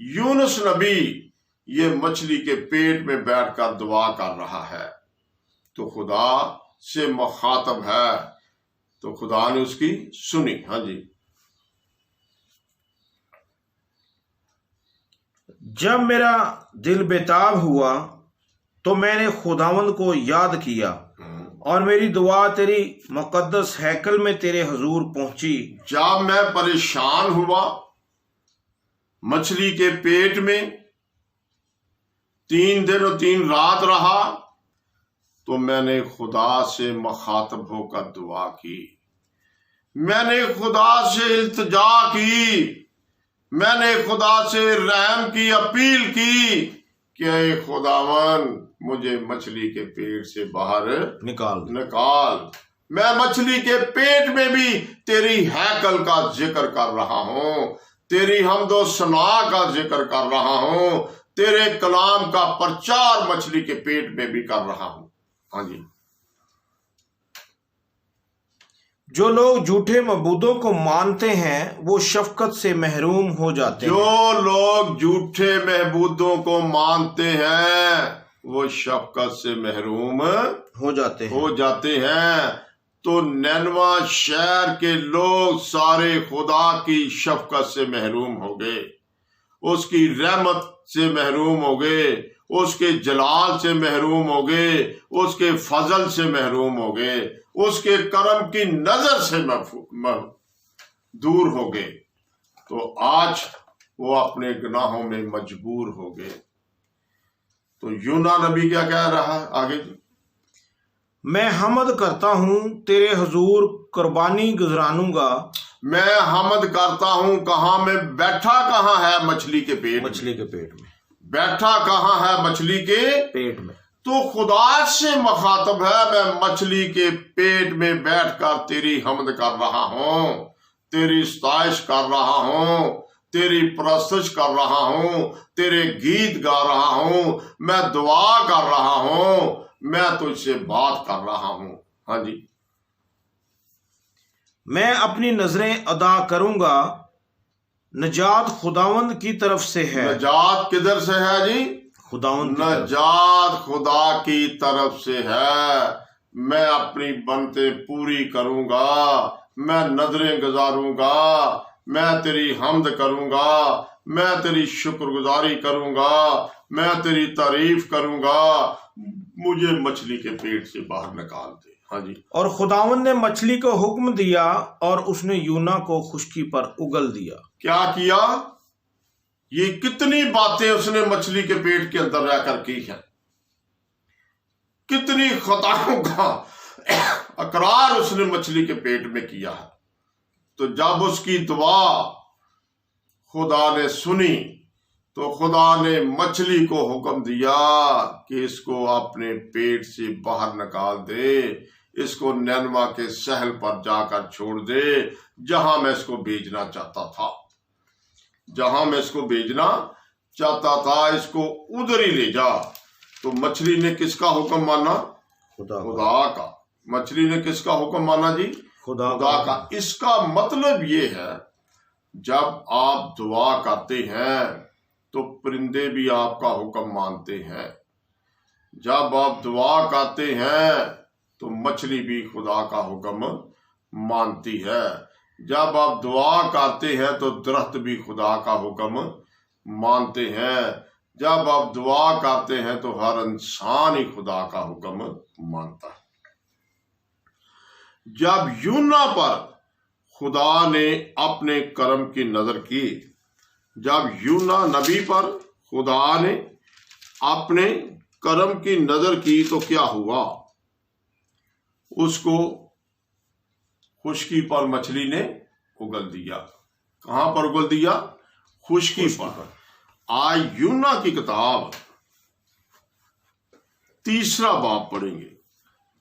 यूनुस नबी ये मछली के पेट में बैठकर दुआ कर रहा है तो खुदा से मुखातब है तो खुदा ने उसकी सुनी। हाँ जी। जब मेरा दिल बेताब हुआ तो मैंने खुदावंद को याद किया और मेरी दुआ तेरी मुकद्दस हैकल में तेरे हजूर पहुंची। जब मैं परेशान हुआ, मछली के पेट में 3 दिन और 3 रात रहा, तो मैंने खुदा से मुखातब होकर दुआ की, मैंने खुदा से इल्तिजा की, मैंने खुदा से रहम की अपील की कि ऐ खुदावन मुझे मछली के पेट से बाहर निकाल। मैं मछली के पेट में भी तेरी हैकल का जिक्र कर रहा हूं, तेरी हमदो सना का जिक्र कर रहा हूं, तेरे कलाम का प्रचार मछली के पेट में भी कर रहा हूं। हाँ जी। जो लोग झूठे मबूदों को मानते हैं वो शफकत से महरूम हो जाते हैं। जो लोग झूठे महबूदों को मानते हैं वो शफकत से महरूम हो जाते हैं। तो नैनवा शहर के लोग सारे खुदा की शफकत से महरूम हो गए, उसकी रहमत से महरूम हो गए, उसके जलाल से महरूम हो गए, उसके फजल से महरूम हो गए, उसके करम की नजर से दूर हो गए। तो आज वो अपने गुनाहों में मजबूर हो गए। तो यूना नबी क्या कह रहा है आगे? मैं हमद करता हूँ तेरे हुजूर कुर्बानी गुजरानूंगा। मैं हमद करता हूँ कहाँ में? बैठा कहाँ है? मछली के पेट में। बैठा कहाँ है? मछली के पेट में। तो खुदा से मुखातब है, मैं मछली के पेट में बैठकर तेरी हमद कर रहा हूँ, तेरी सताइश कर रहा हूँ, तेरी परस्तश कर रहा हूँ, तेरे गीत गा रहा हूँ, मैं दुआ कर रहा हूँ, मैं तुझसे बात कर रहा हूँ। हाँ जी। मैं अपनी नजरें अदा करूंगा, नजात खुदावंद की तरफ से है। नजात किधर से है जी? खुदावंद। नजात खुदा की तरफ से है। मैं अपनी बनते पूरी करूंगा, मैं नजरें गुजारूंगा, मैं तेरी हमद करूंगा, मैं तेरी शुक्रगुजारी करूंगा, मैं तेरी तारीफ करूंगा। मुझे मछली के पेट से बाहर निकाल दे। हाँ जी। और खुदावंद ने मछली को हुक्म दिया और उसने यूना को खुश्की पर उगल दिया। क्या किया? ये कितनी बातें उसने मछली के पेट के अंदर रहकर की है, कितनी खताओं का अकरार उसने मछली के पेट में किया है। तो जब उसकी दुआ खुदा ने सुनी तो खुदा ने मछली को हुक्म दिया कि इसको अपने पेट से बाहर निकाल दे, इसको नैनवा के सहल पर जाकर छोड़ दे, जहां मैं इसको भेजना चाहता था, जहां मैं इसको भेजना चाहता था, इसको उधर ही ले जा। तो मछली ने किसका हुक्म माना? खुदा का। मछली ने किसका हुक्म माना जी? खुदा का। इसका मतलब ये है, जब आप दुआ करते हैं तो परिंदे भी आपका हुक्म मानते हैं, जब आप दुआ करते हैं तो मछली भी खुदा का हुक्म मानती है, जब आप दुआ करते हैं तो दरख्त भी खुदा का हुक्म मानते हैं, जब आप दुआ करते हैं तो हर इंसान ही खुदा का हुक्म मानता है। जब यूना पर खुदा ने अपने करम की नजर की, जब यूना नबी पर खुदा ने अपने करम की नजर की तो क्या हुआ? उसको खुश्की पर मछली ने उगल दिया। कहां पर उगल दिया? खुश्की पर। आज यूना की किताब 3 बाब पढ़ेंगे।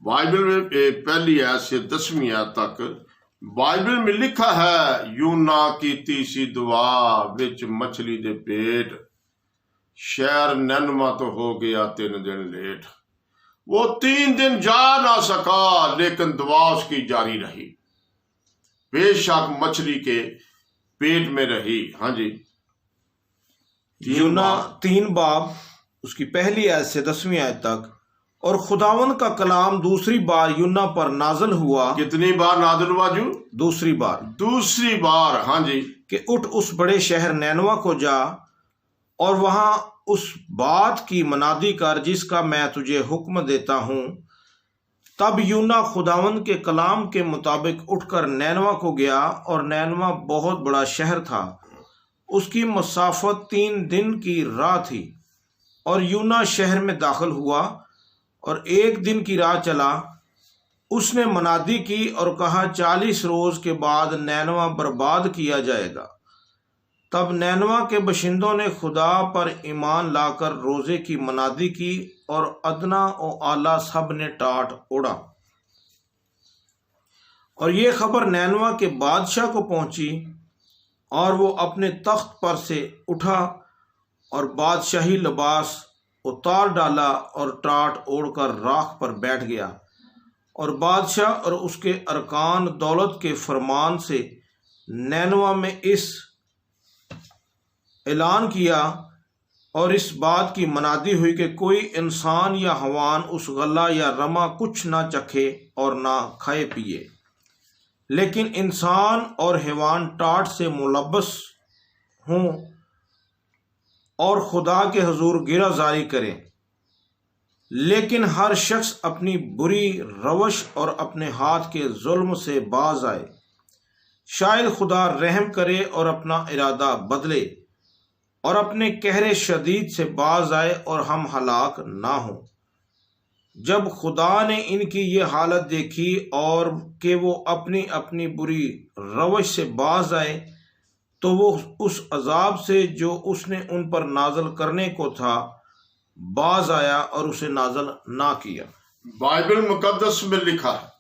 बाइबल में पहली आयत से 10वीं आयत तक बाइबल में लिखा है, यूना की तीसरी दुआ विच मछली दे पेट, शहर नैनवा तो हो गया 3 दिन लेट। वो 3 दिन जा ना सका लेकिन दुआ उसकी जारी रही, बेशक मछली के पेट में रही। हाँ जी। यूना 3 बाब उसकी पहली आयत से 10वीं आयत तक। और खुदावन का कलाम दूसरी बार यूना पर नाजल हुआ। कितनी बार नाजल हुआ जू? दूसरी बार। हाँ जी। कि उठ उस बड़े शहर नैनवा को जा और वहां उस बात की मनादी कर जिसका मैं तुझे हुक्म देता हूं। तब यूना खुदावंद के कलाम के मुताबिक उठकर नैनवा को गया, और नैनवा बहुत बड़ा शहर था, उसकी मसाफत 3 दिन की राह थी। और यूना शहर में दाखिल हुआ और 1 दिन की राह चला। उसने मनादी की और कहा 40 रोज के बाद नैनवा बर्बाद किया जाएगा। तब नैनवा के बशिंदों ने खुदा पर ईमान लाकर रोजे की मनादी की और अदना और आला सब ने टाट ओढ़ा। और ये खबर नैनवा के बादशाह को पहुंची और वो अपने तख्त पर से उठा और बादशाही लिबास उतार डाला और टाट ओढ़कर राख पर बैठ गया। और बादशाह और उसके अरकान दौलत के फरमान से नैनवा में इस ऐलान किया और इस बात की मनादी हुई कि कोई इंसान या हवान उस गला या रमा कुछ ना चखे और ना खाए पिए, लेकिन इंसान और हैवान टाट से मुलब्बस हों और खुदा के हुजूर गिरा जारी करें। लेकिन हर शख्स अपनी बुरी रवश और अपने हाथ के जुल्म से बाज आए, शायद खुदा रहम करे और अपना इरादा बदले और अपने कहरे शदीद से बाज आए और हम हलाक ना हों। जब खुदा ने इनकी ये हालत देखी और कि वो अपनी अपनी बुरी रवश से बाज आए, तो वो उस अजाब से जो उसने उन पर नाजल करने को था बाज आया और उसे नाजल ना किया। बाइबल मुकद्दस में लिखा है,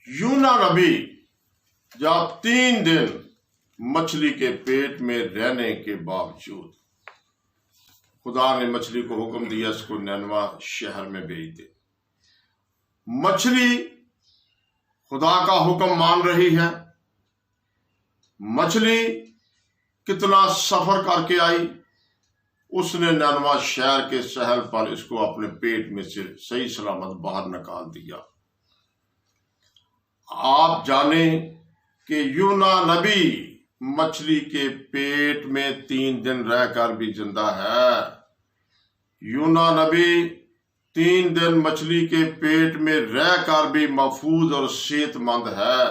यूना नबी जब 3 दिन मछली के पेट में रहने के बावजूद खुदा ने मछली को हुक्म दिया इसको नैनवा शहर में भेज दे। मछली खुदा का हुक्म मान रही है। मछली कितना सफर करके आई, उसने नैनवा शहर के सहल पर इसको अपने पेट में से सही सलामत बाहर निकाल दिया। आप जाने कि यूना नबी मछली के पेट में 3 दिन रहकर भी जिंदा है। यूना नबी 3 दिन मछली के पेट में रहकर भी महफूज और सेहतमंद है।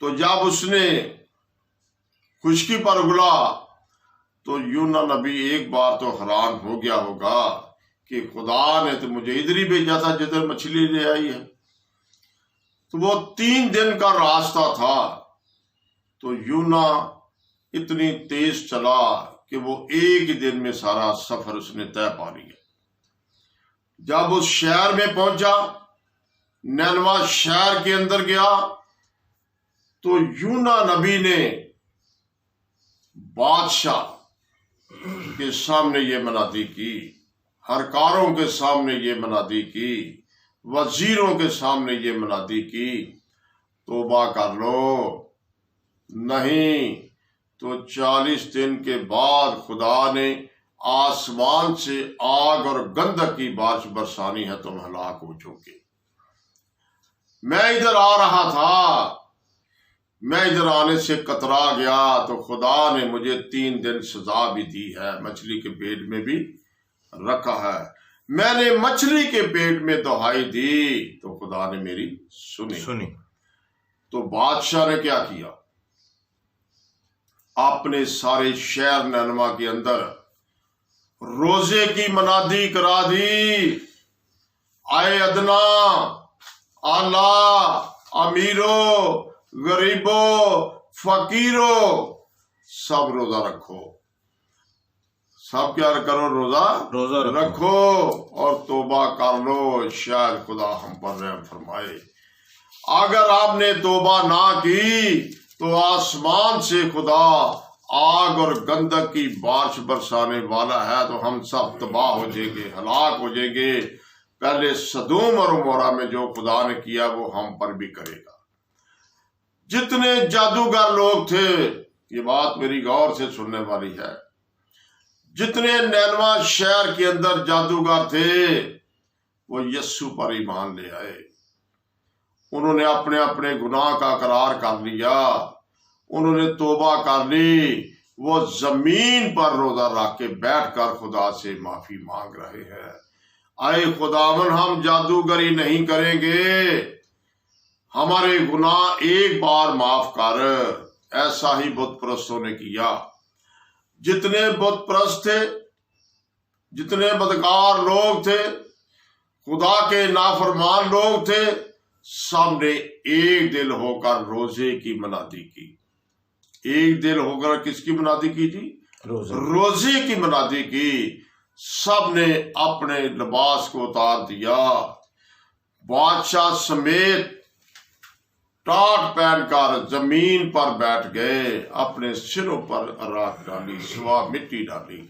तो जब उसने खुशकी पर उगला तो यूना नबी एक बार तो हैरान हो गया होगा कि खुदा ने तो मुझे इधर ही भेजा था जिधर मछली ले आई है। तो वो 3 दिन का रास्ता था। तो यूना इतनी तेज चला कि वो 1 दिन में सारा सफर उसने तय पा लिया। जब उस शहर में पहुंचा, नैनवा शहर के अंदर गया, तो यूना नबी ने बादशाह के सामने ये मनादी की, हरकारों के सामने ये मनादी की, वजीरों के सामने ये मनादी की, तौबा कर लो, नहीं तो 40 दिन के बाद खुदा ने आसमान से आग और गंधक की बारिश बरसानी है, तुम हलाक हो जाओगे। मैं इधर आ रहा था, मैं इधर आने से कतरा गया तो खुदा ने मुझे 3 दिन सजा भी दी है, मछली के पेट में भी रखा है। मैंने मछली के पेट में दुहाई दी तो खुदा ने मेरी सुनी। तो बादशाह ने क्या किया, अपने सारे शहर नैनवा के अंदर रोजे की मनादी करा दी। आए अदना, आला, अमीरो, गरीबो, फकीरो, सब रोजा रखो। सब क्या करो, रोजा रखो और तौबा कर लो, शायद खुदा हम पर रहम फरमाए। अगर आपने तौबा ना की तो आसमान से खुदा आग और गंधक की बारिश बरसाने वाला है, तो हम सब तबाह हो जाएंगे, हलाक हो जाएंगे। पहले सदूम और उमोरा में जो खुदा ने किया वो हम पर भी करेगा। जितने जादूगर लोग थे, ये बात मेरी गौर से सुनने वाली है, जितने नैनवा शहर के अंदर जादूगर थे वो यस्सु पर ईमान ले आए। उन्होंने अपने अपने गुनाह का करार कर लिया, उन्होंने तौबा कर ली। वो जमीन पर रोजा रख के बैठकर खुदा से माफी मांग रहे हैं। आए खुदावन, हम जादूगरी नहीं करेंगे, हमारे गुनाह एक बार माफ कर। ऐसा ही बुत परस्तों ने किया। जितने बुत परस्त थे, जितने बदकार लोग थे, खुदा के नाफरमान लोग थे, सबने एक दिल होकर रोजे की मनादी की। एक दिल होकर किसकी मनादी की जी? रोजे की मनादी की। सबने अपने लिबास को उतार दिया, बादशाह समेत टाट पहनकर जमीन पर बैठ गए, अपने सिरों पर राख डाली, सिवा मिट्टी डाली,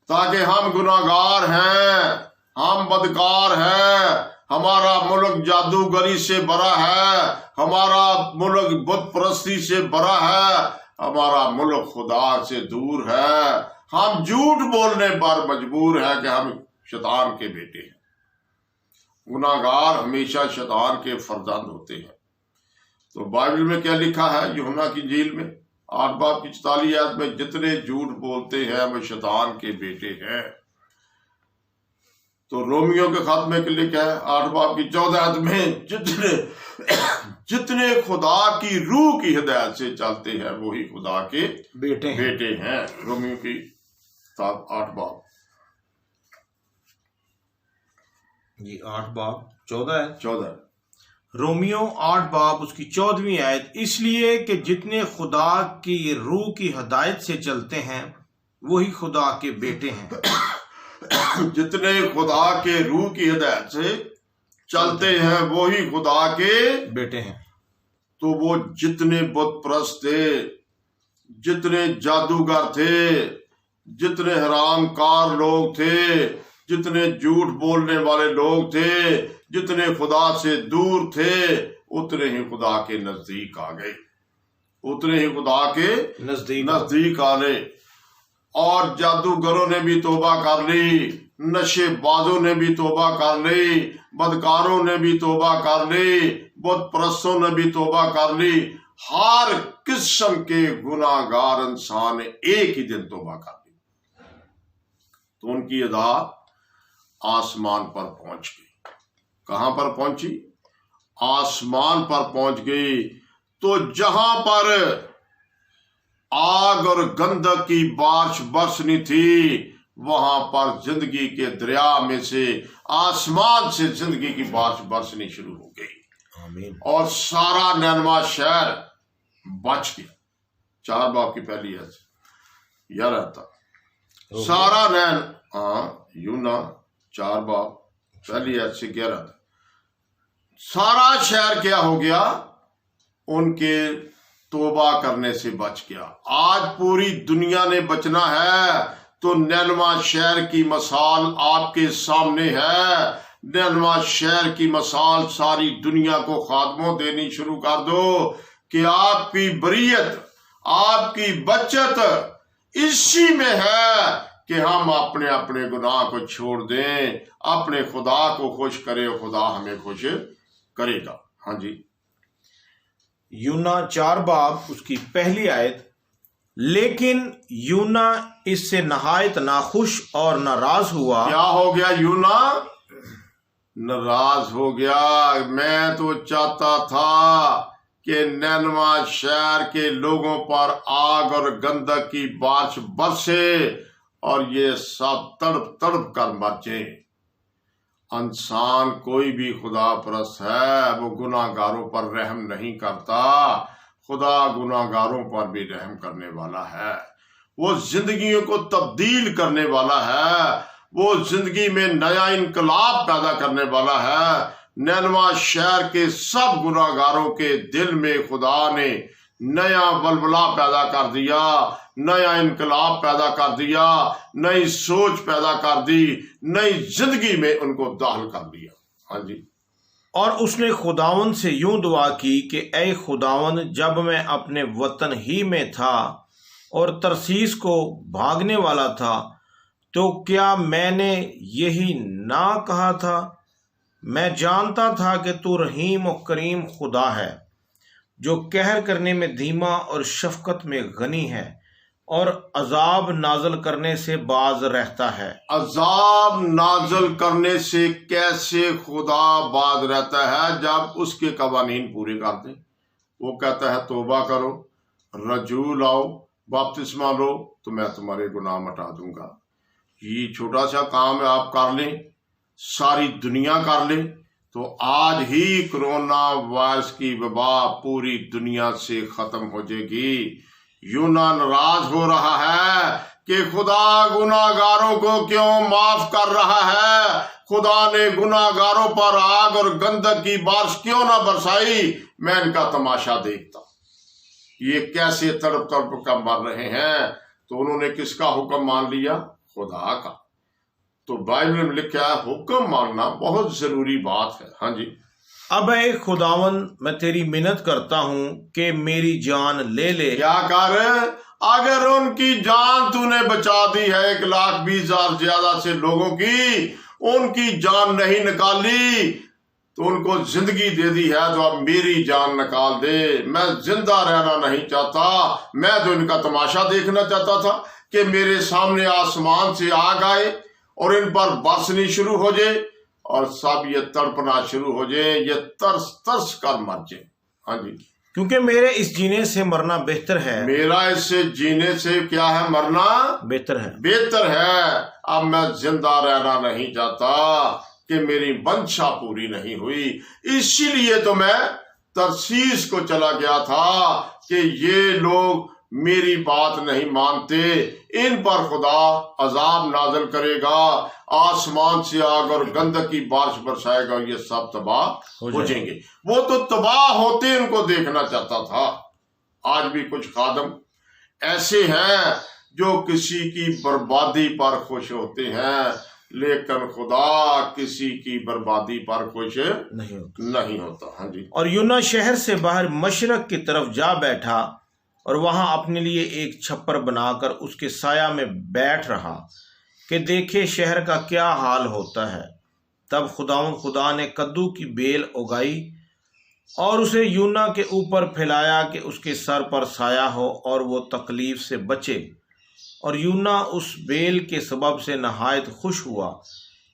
ताकि हम गुनाहगार हैं, हम बदकार हैं, हमारा मुल्क जादूगरी से भरा है, हमारा मुल्क बुत परस्ती से भरा है, हमारा मुल्क खुदा से दूर है, हम झूठ बोलने पर मजबूर है कि हम शैतान के बेटे हैं। गुनाहगार हमेशा शैतान के फर्जंद होते हैं। तो बाइबल में क्या लिखा है? यूहन्ना की इंजील में 8 बाब की 44 आयत में, जितने झूठ बोलते हैं वो शैतान के बेटे हैं। तो रोमियो के खत में लिखा है 8 बाब की 14 आयत में, जितने खुदा की रूह की हिदायत से चलते हैं वही खुदा के बेटे हैं। रोमियो की 8 बाब जी 8 बाब 14 रोमियो 8 बाब उसकी 14वीं आयत, इसलिए कि जितने खुदा की रूह की हिदायत से चलते हैं वही खुदा के बेटे हैं। जितने खुदा के रूह की हिदायत से चलते हैं वही खुदा के बेटे हैं। तो वो जितने बुत परस्त थे, जितने जादूगर थे, जितने हरामकार लोग थे, जितने झूठ बोलने वाले लोग थे, जितने खुदा से दूर थे, उतने ही खुदा के नजदीक आ गए, उतने ही खुदा के नजदीक आ गए। और जादूगरों ने भी तौबा कर ली, नशेबाजों ने भी तौबा कर ली, बदकारों ने भी तौबा कर ली, बुत परस्तों ने भी तौबा कर ली। हर किस्म के गुनाहगार इंसान ने एक ही दिन तौबा कर ली, तो उनकी अदा आसमान पर पहुंच गई। कहां पर पहुंची? आसमान पर पहुंच गई। तो जहां पर आग और गंधक की बारिश बरसनी थी, वहां पर जिंदगी के दरिया में से, आसमान से जिंदगी की बारिश बरसनी शुरू हो गई। आमीन। और सारा नैनवा शहर बच गया। 4 बाब की पहली है यह रहता सारा नैन यूना 4 बाब पहली है से 11 सारा शहर क्या हो गया? उनके तौबा करने से बच गया। आज पूरी दुनिया ने बचना है तो नैनवा शहर की मिसाल आपके सामने है। नैनवा शहर की मिसाल सारी दुनिया को खात्मों देनी शुरू कर दो कि आपकी बरीयत, आपकी बचत इसी में है कि हम अपने अपने गुनाह को छोड़ दें, अपने खुदा को खुश करें, खुदा हमें खुश करेगा। हाँ जी, यूना 4 बाब उसकी पहली आयत, लेकिन यूना इससे नहायत नाखुश और नाराज हुआ। क्या हो गया? यूना नाराज हो गया। मैं तो चाहता था कि नैनवा शहर के लोगों पर आग और गंधक की बारिश बरसे और ये सब तड़प तड़प कर मर जाए। इंसान कोई भी खुदा परस्त है, वो गुनाहगारों पर रहम नहीं करता। खुदा गुनाहगारों पर भी रहम करने वाला है। वो जिंदगियों को तब्दील करने वाला है। वो जिंदगी में नया इनकलाब पैदा करने वाला है। नैनवा शहर के सब गुनाहगारों के दिल में खुदा ने नया बलबला पैदा कर दिया, नया इनकलाब पैदा कर दिया, नई सोच पैदा कर दी, नई जिंदगी में उनको दाखिल कर दिया। हाँ जी। और उसने खुदावन से यूं दुआ की कि ऐ खुदावन, जब मैं अपने वतन ही में था और तरसीस को भागने वाला था, तो क्या मैंने यही ना कहा था? मैं जानता था कि तू रहीम और करीम खुदा है, जो कहर करने में धीमा और शफकत में गनी है और अजाब नाजल करने से बाज रहता है। अजाब नाजल करने से कैसे खुदा बाज रहता है? जब उसके कवानीन पूरे कर दे। वो कहता है तौबा करो, रजू लाओ, बपतिस्मा लो तो मैं तुम्हारे गुनाह मिटा दूंगा। ये छोटा सा काम है, आप कर लें सारी दुनिया कर ले, तो आज ही कोरोना वायरस की वबा पूरी दुनिया से खत्म हो जाएगी। यूना नाराज हो रहा है कि खुदा गुनाहगारों को क्यों माफ कर रहा है, खुदा ने गुनाहगारों पर आग और गंधक की बारिश क्यों ना बरसाई। मैं इनका तमाशा देखता, ये कैसे तड़प तड़प कर मर रहे हैं। तो उन्होंने किसका हुक्म मान लिया? खुदा का। तो बाइबल में लिखा है हुक्म मानना बहुत जरूरी बात है। हाँ जी। अब ए खुदावन, मैं तेरी मिन्नत करता हूं कि मेरी जान ले ले। क्या कर? अगर उनकी जान तूने बचा दी है, 1,20,000 ज्यादा से लोगों की, उनकी जान नहीं निकाली तो उनको जिंदगी दे दी है, तो अब मेरी जान निकाल दे। मैं जिंदा रहना नहीं चाहता, मैं तो इनका तमाशा देखना चाहता था कि मेरे सामने आसमान से आग आए और इन पर बरसनी शुरू हो जाए और सब ये तड़पना शुरू हो जाए, ये तरस तरस कर मर जाए। हाँ जी। क्योंकि मेरे इस जीने से मरना बेहतर है। मेरा इससे जीने से क्या है? मरना बेहतर है। बेहतर है। अब मैं जिंदा रहना नहीं चाहता कि मेरी मंशा पूरी नहीं हुई। इसीलिए तो मैं तरसीस को चला गया था कि ये लोग मेरी बात नहीं मानते, इन पर खुदा अजाब नाज़िल करेगा, आसमान से आग और गंधक की बारिश बरसाएगा, ये सब तबाह हो जाएंगे। वो तो तबाह होते उनको देखना चाहता था। आज भी कुछ खादम ऐसे हैं जो किसी की बर्बादी पर खुश होते हैं, लेकिन खुदा किसी की बर्बादी पर खुश नहीं होता। हाँ जी। और यूना शहर से बाहर मशरक की तरफ जा बैठा और वहां अपने लिए एक छप्पर बनाकर उसके साया में बैठ रहा कि देखे शहर का क्या हाल होता है। तब खुदा ने कद्दू की बेल उगाई और उसे यूना के ऊपर फैलाया कि उसके सर पर साया हो और वो तकलीफ से बचे। और यूना उस बेल के सबब से नहायत खुश हुआ।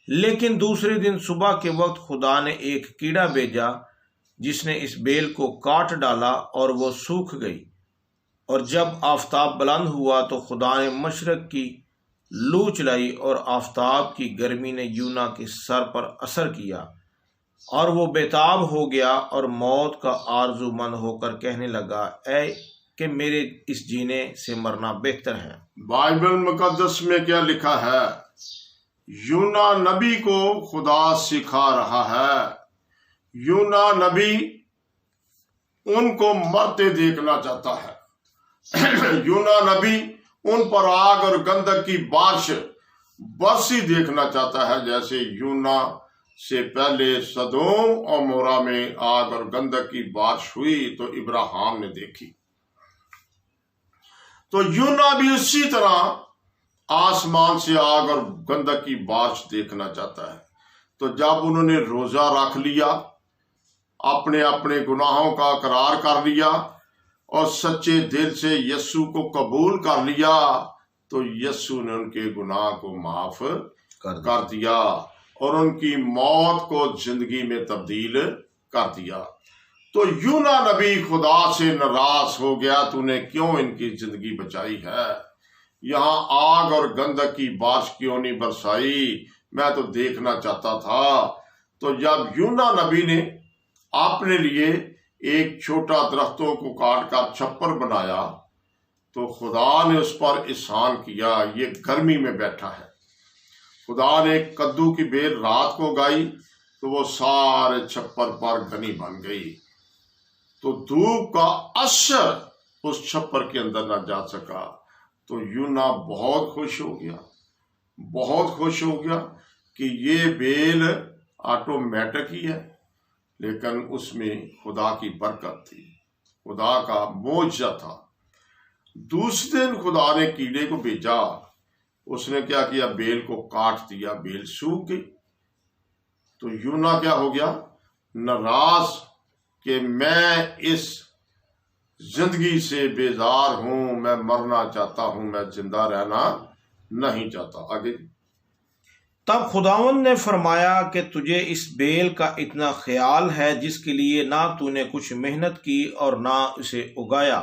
लेकिन दूसरे दिन सुबह के वक्त खुदा ने एक कीड़ा भेजा जिसने इस बेल को काट डाला और वो सूख गई। और जब आफताब बुलंद हुआ तो खुदा ने मशरक की लू चलाई और आफताब की गर्मी ने यूना के सर पर असर किया और वो बेताब हो गया और मौत का आरजूमंद होकर कहने लगा, ऐ कि मेरे इस जीने से मरना बेहतर है। बाइबल मुकद्दस में क्या लिखा है? यूना नबी को खुदा सिखा रहा है। यूना नबी उनको मरते देखना चाहता है। यूना नबी उन पर आग और गंधक की बारिश बरसी देखना चाहता है, जैसे यूना से पहले सदोम और मोरा में आग और गंधक की बारिश हुई तो इब्राहिम ने देखी। तो यूना भी उसी तरह आसमान से आग और गंधक की बारिश देखना चाहता है। तो जब उन्होंने रोजा रख लिया, अपने अपने गुनाहों का इकरार कर लिया और सच्चे दिल से यस्सु को कबूल कर लिया, तो यस्सु ने उनके गुनाह को माफ कर दिया और उनकी मौत को जिंदगी में तब्दील कर दिया। तो यूना नबी खुदा से नाराज हो गया, तूने क्यों इनकी जिंदगी बचाई है? यहाँ आग और गंधक की बारिश क्यों नहीं बरसाई? मैं तो देखना चाहता था। तो जब यूना नबी ने अपने लिए एक छोटा दरख्तों को काट कर छप्पर बनाया तो खुदा ने उस पर एहसान किया। ये गर्मी में बैठा है। खुदा ने कद्दू की बेल रात को उगाई तो वो सारे छप्पर पर घनी बन गई, तो धूप का असर उस छप्पर के अंदर न जा सका। तो यूना बहुत खुश हो गया, बहुत खुश हो गया कि ये बेल ऑटोमेटिक ही है, लेकिन उसमें खुदा की बरकत थी, खुदा का मौजज़ा था। दूसरे दिन खुदा ने कीड़े को भेजा, उसने क्या किया? बेल को काट दिया, बेल सूख गई। तो यूना क्या हो गया? नाराज कि मैं इस जिंदगी से बेजार हूं, मैं मरना चाहता हूं, मैं जिंदा रहना नहीं चाहता। आगे तब खुदावंद ने फरमाया कि तुझे इस बेल का इतना ख्याल है जिसके लिए ना तूने कुछ मेहनत की और ना उसे उगाया,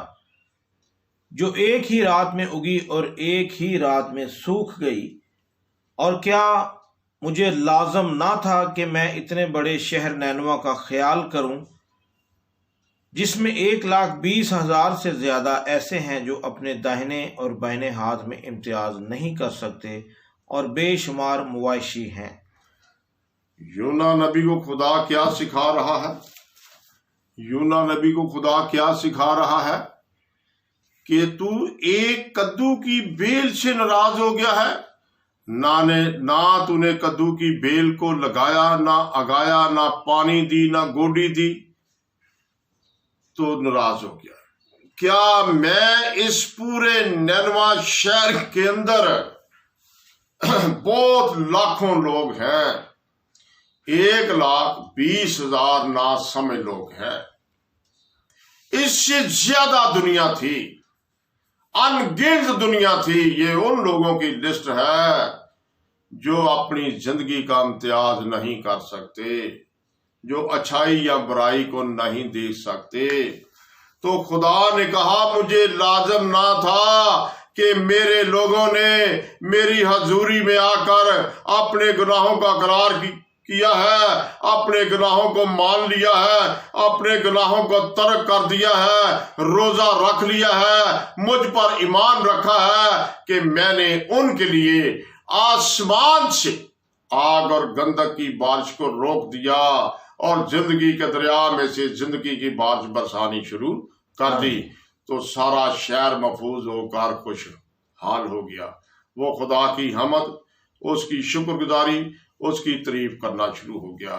जो एक ही रात में उगी और एक ही रात में सूख गई। और क्या मुझे लाजम ना था कि मैं इतने बड़े शहर नैनवा का ख्याल करूं, जिसमें 1,20,000 से ज़्यादा ऐसे हैं जो अपने दाहिने और बाइने हाथ में इम्तियाज़ नहीं कर सकते और बेशुमार मुआशी हैं। यूना नबी को खुदा क्या सिखा रहा है? यूना नबी को खुदा क्या सिखा रहा है कि तू एक कद्दू की बेल से नाराज हो गया है। ना तूने कद्दू की बेल को लगाया, ना अगाया, ना पानी दी, ना गोडी दी, तो नाराज हो गया। क्या मैं इस पूरे नैनवा शहर के अंदर बहुत लाखों लोग हैं, 1,20,000 नासमझ लोग हैं, इससे ज्यादा दुनिया थी, अनगिनत दुनिया थी। ये उन लोगों की लिस्ट है जो अपनी जिंदगी का इम्तियाज नहीं कर सकते, जो अच्छाई या बुराई को नहीं देख सकते। तो खुदा ने कहा मुझे लाजम ना था कि मेरे लोगों ने मेरी हजूरी में आकर अपने गुनाहों का इकरार किया है, अपने गुनाहों को मान लिया है, अपने गुनाहों को तर्क कर दिया है, रोजा रख लिया है, मुझ पर ईमान रखा है कि मैंने उनके लिए आसमान से आग और गंधक की बारिश को रोक दिया और जिंदगी के दरिया में से जिंदगी की बारिश बरसानी शुरू कर दी। तो सारा शहर महफूज होकर खुशहाल हो गया। वो खुदा की हमद, उसकी शुक्रगुजारी, उसकी तारीफ करना शुरू हो गया।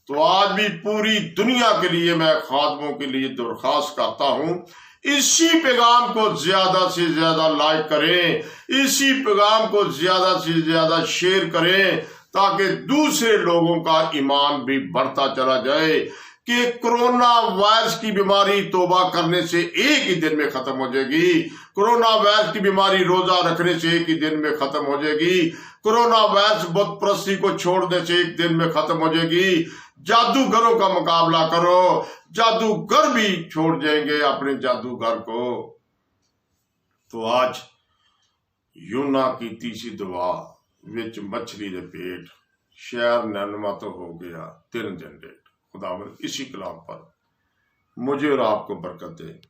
तो आज भी पूरी दुनिया के लिए मैं खादमों के लिए दरख्वास्त करता हूं, इसी पैगाम को ज्यादा से ज्यादा लाइक करें, इसी पैगाम को ज्यादा से ज्यादा शेयर करें, ताकि दूसरे लोगों का ईमान भी बढ़ता चला जाए कि कोरोना वायरस की बीमारी तौबा करने से एक ही दिन में खत्म हो जाएगी। कोरोना वायरस की बीमारी रोजा रखने से एक ही दिन में खत्म हो जाएगी। कोरोना वायरस बुत परस्ती को छोड़ने से एक दिन में खत्म हो जाएगी। जादूगरों का मुकाबला करो, जादूगर भी छोड़ जाएंगे अपने जादूगर को। तो आज यूना की तीसरी दुआ विच मछली दे पेट शहर नैनवा तो हो गया 3 दिन लेट। खुदावंद इसी कलाम पर मुझे और आपको बरकत दे।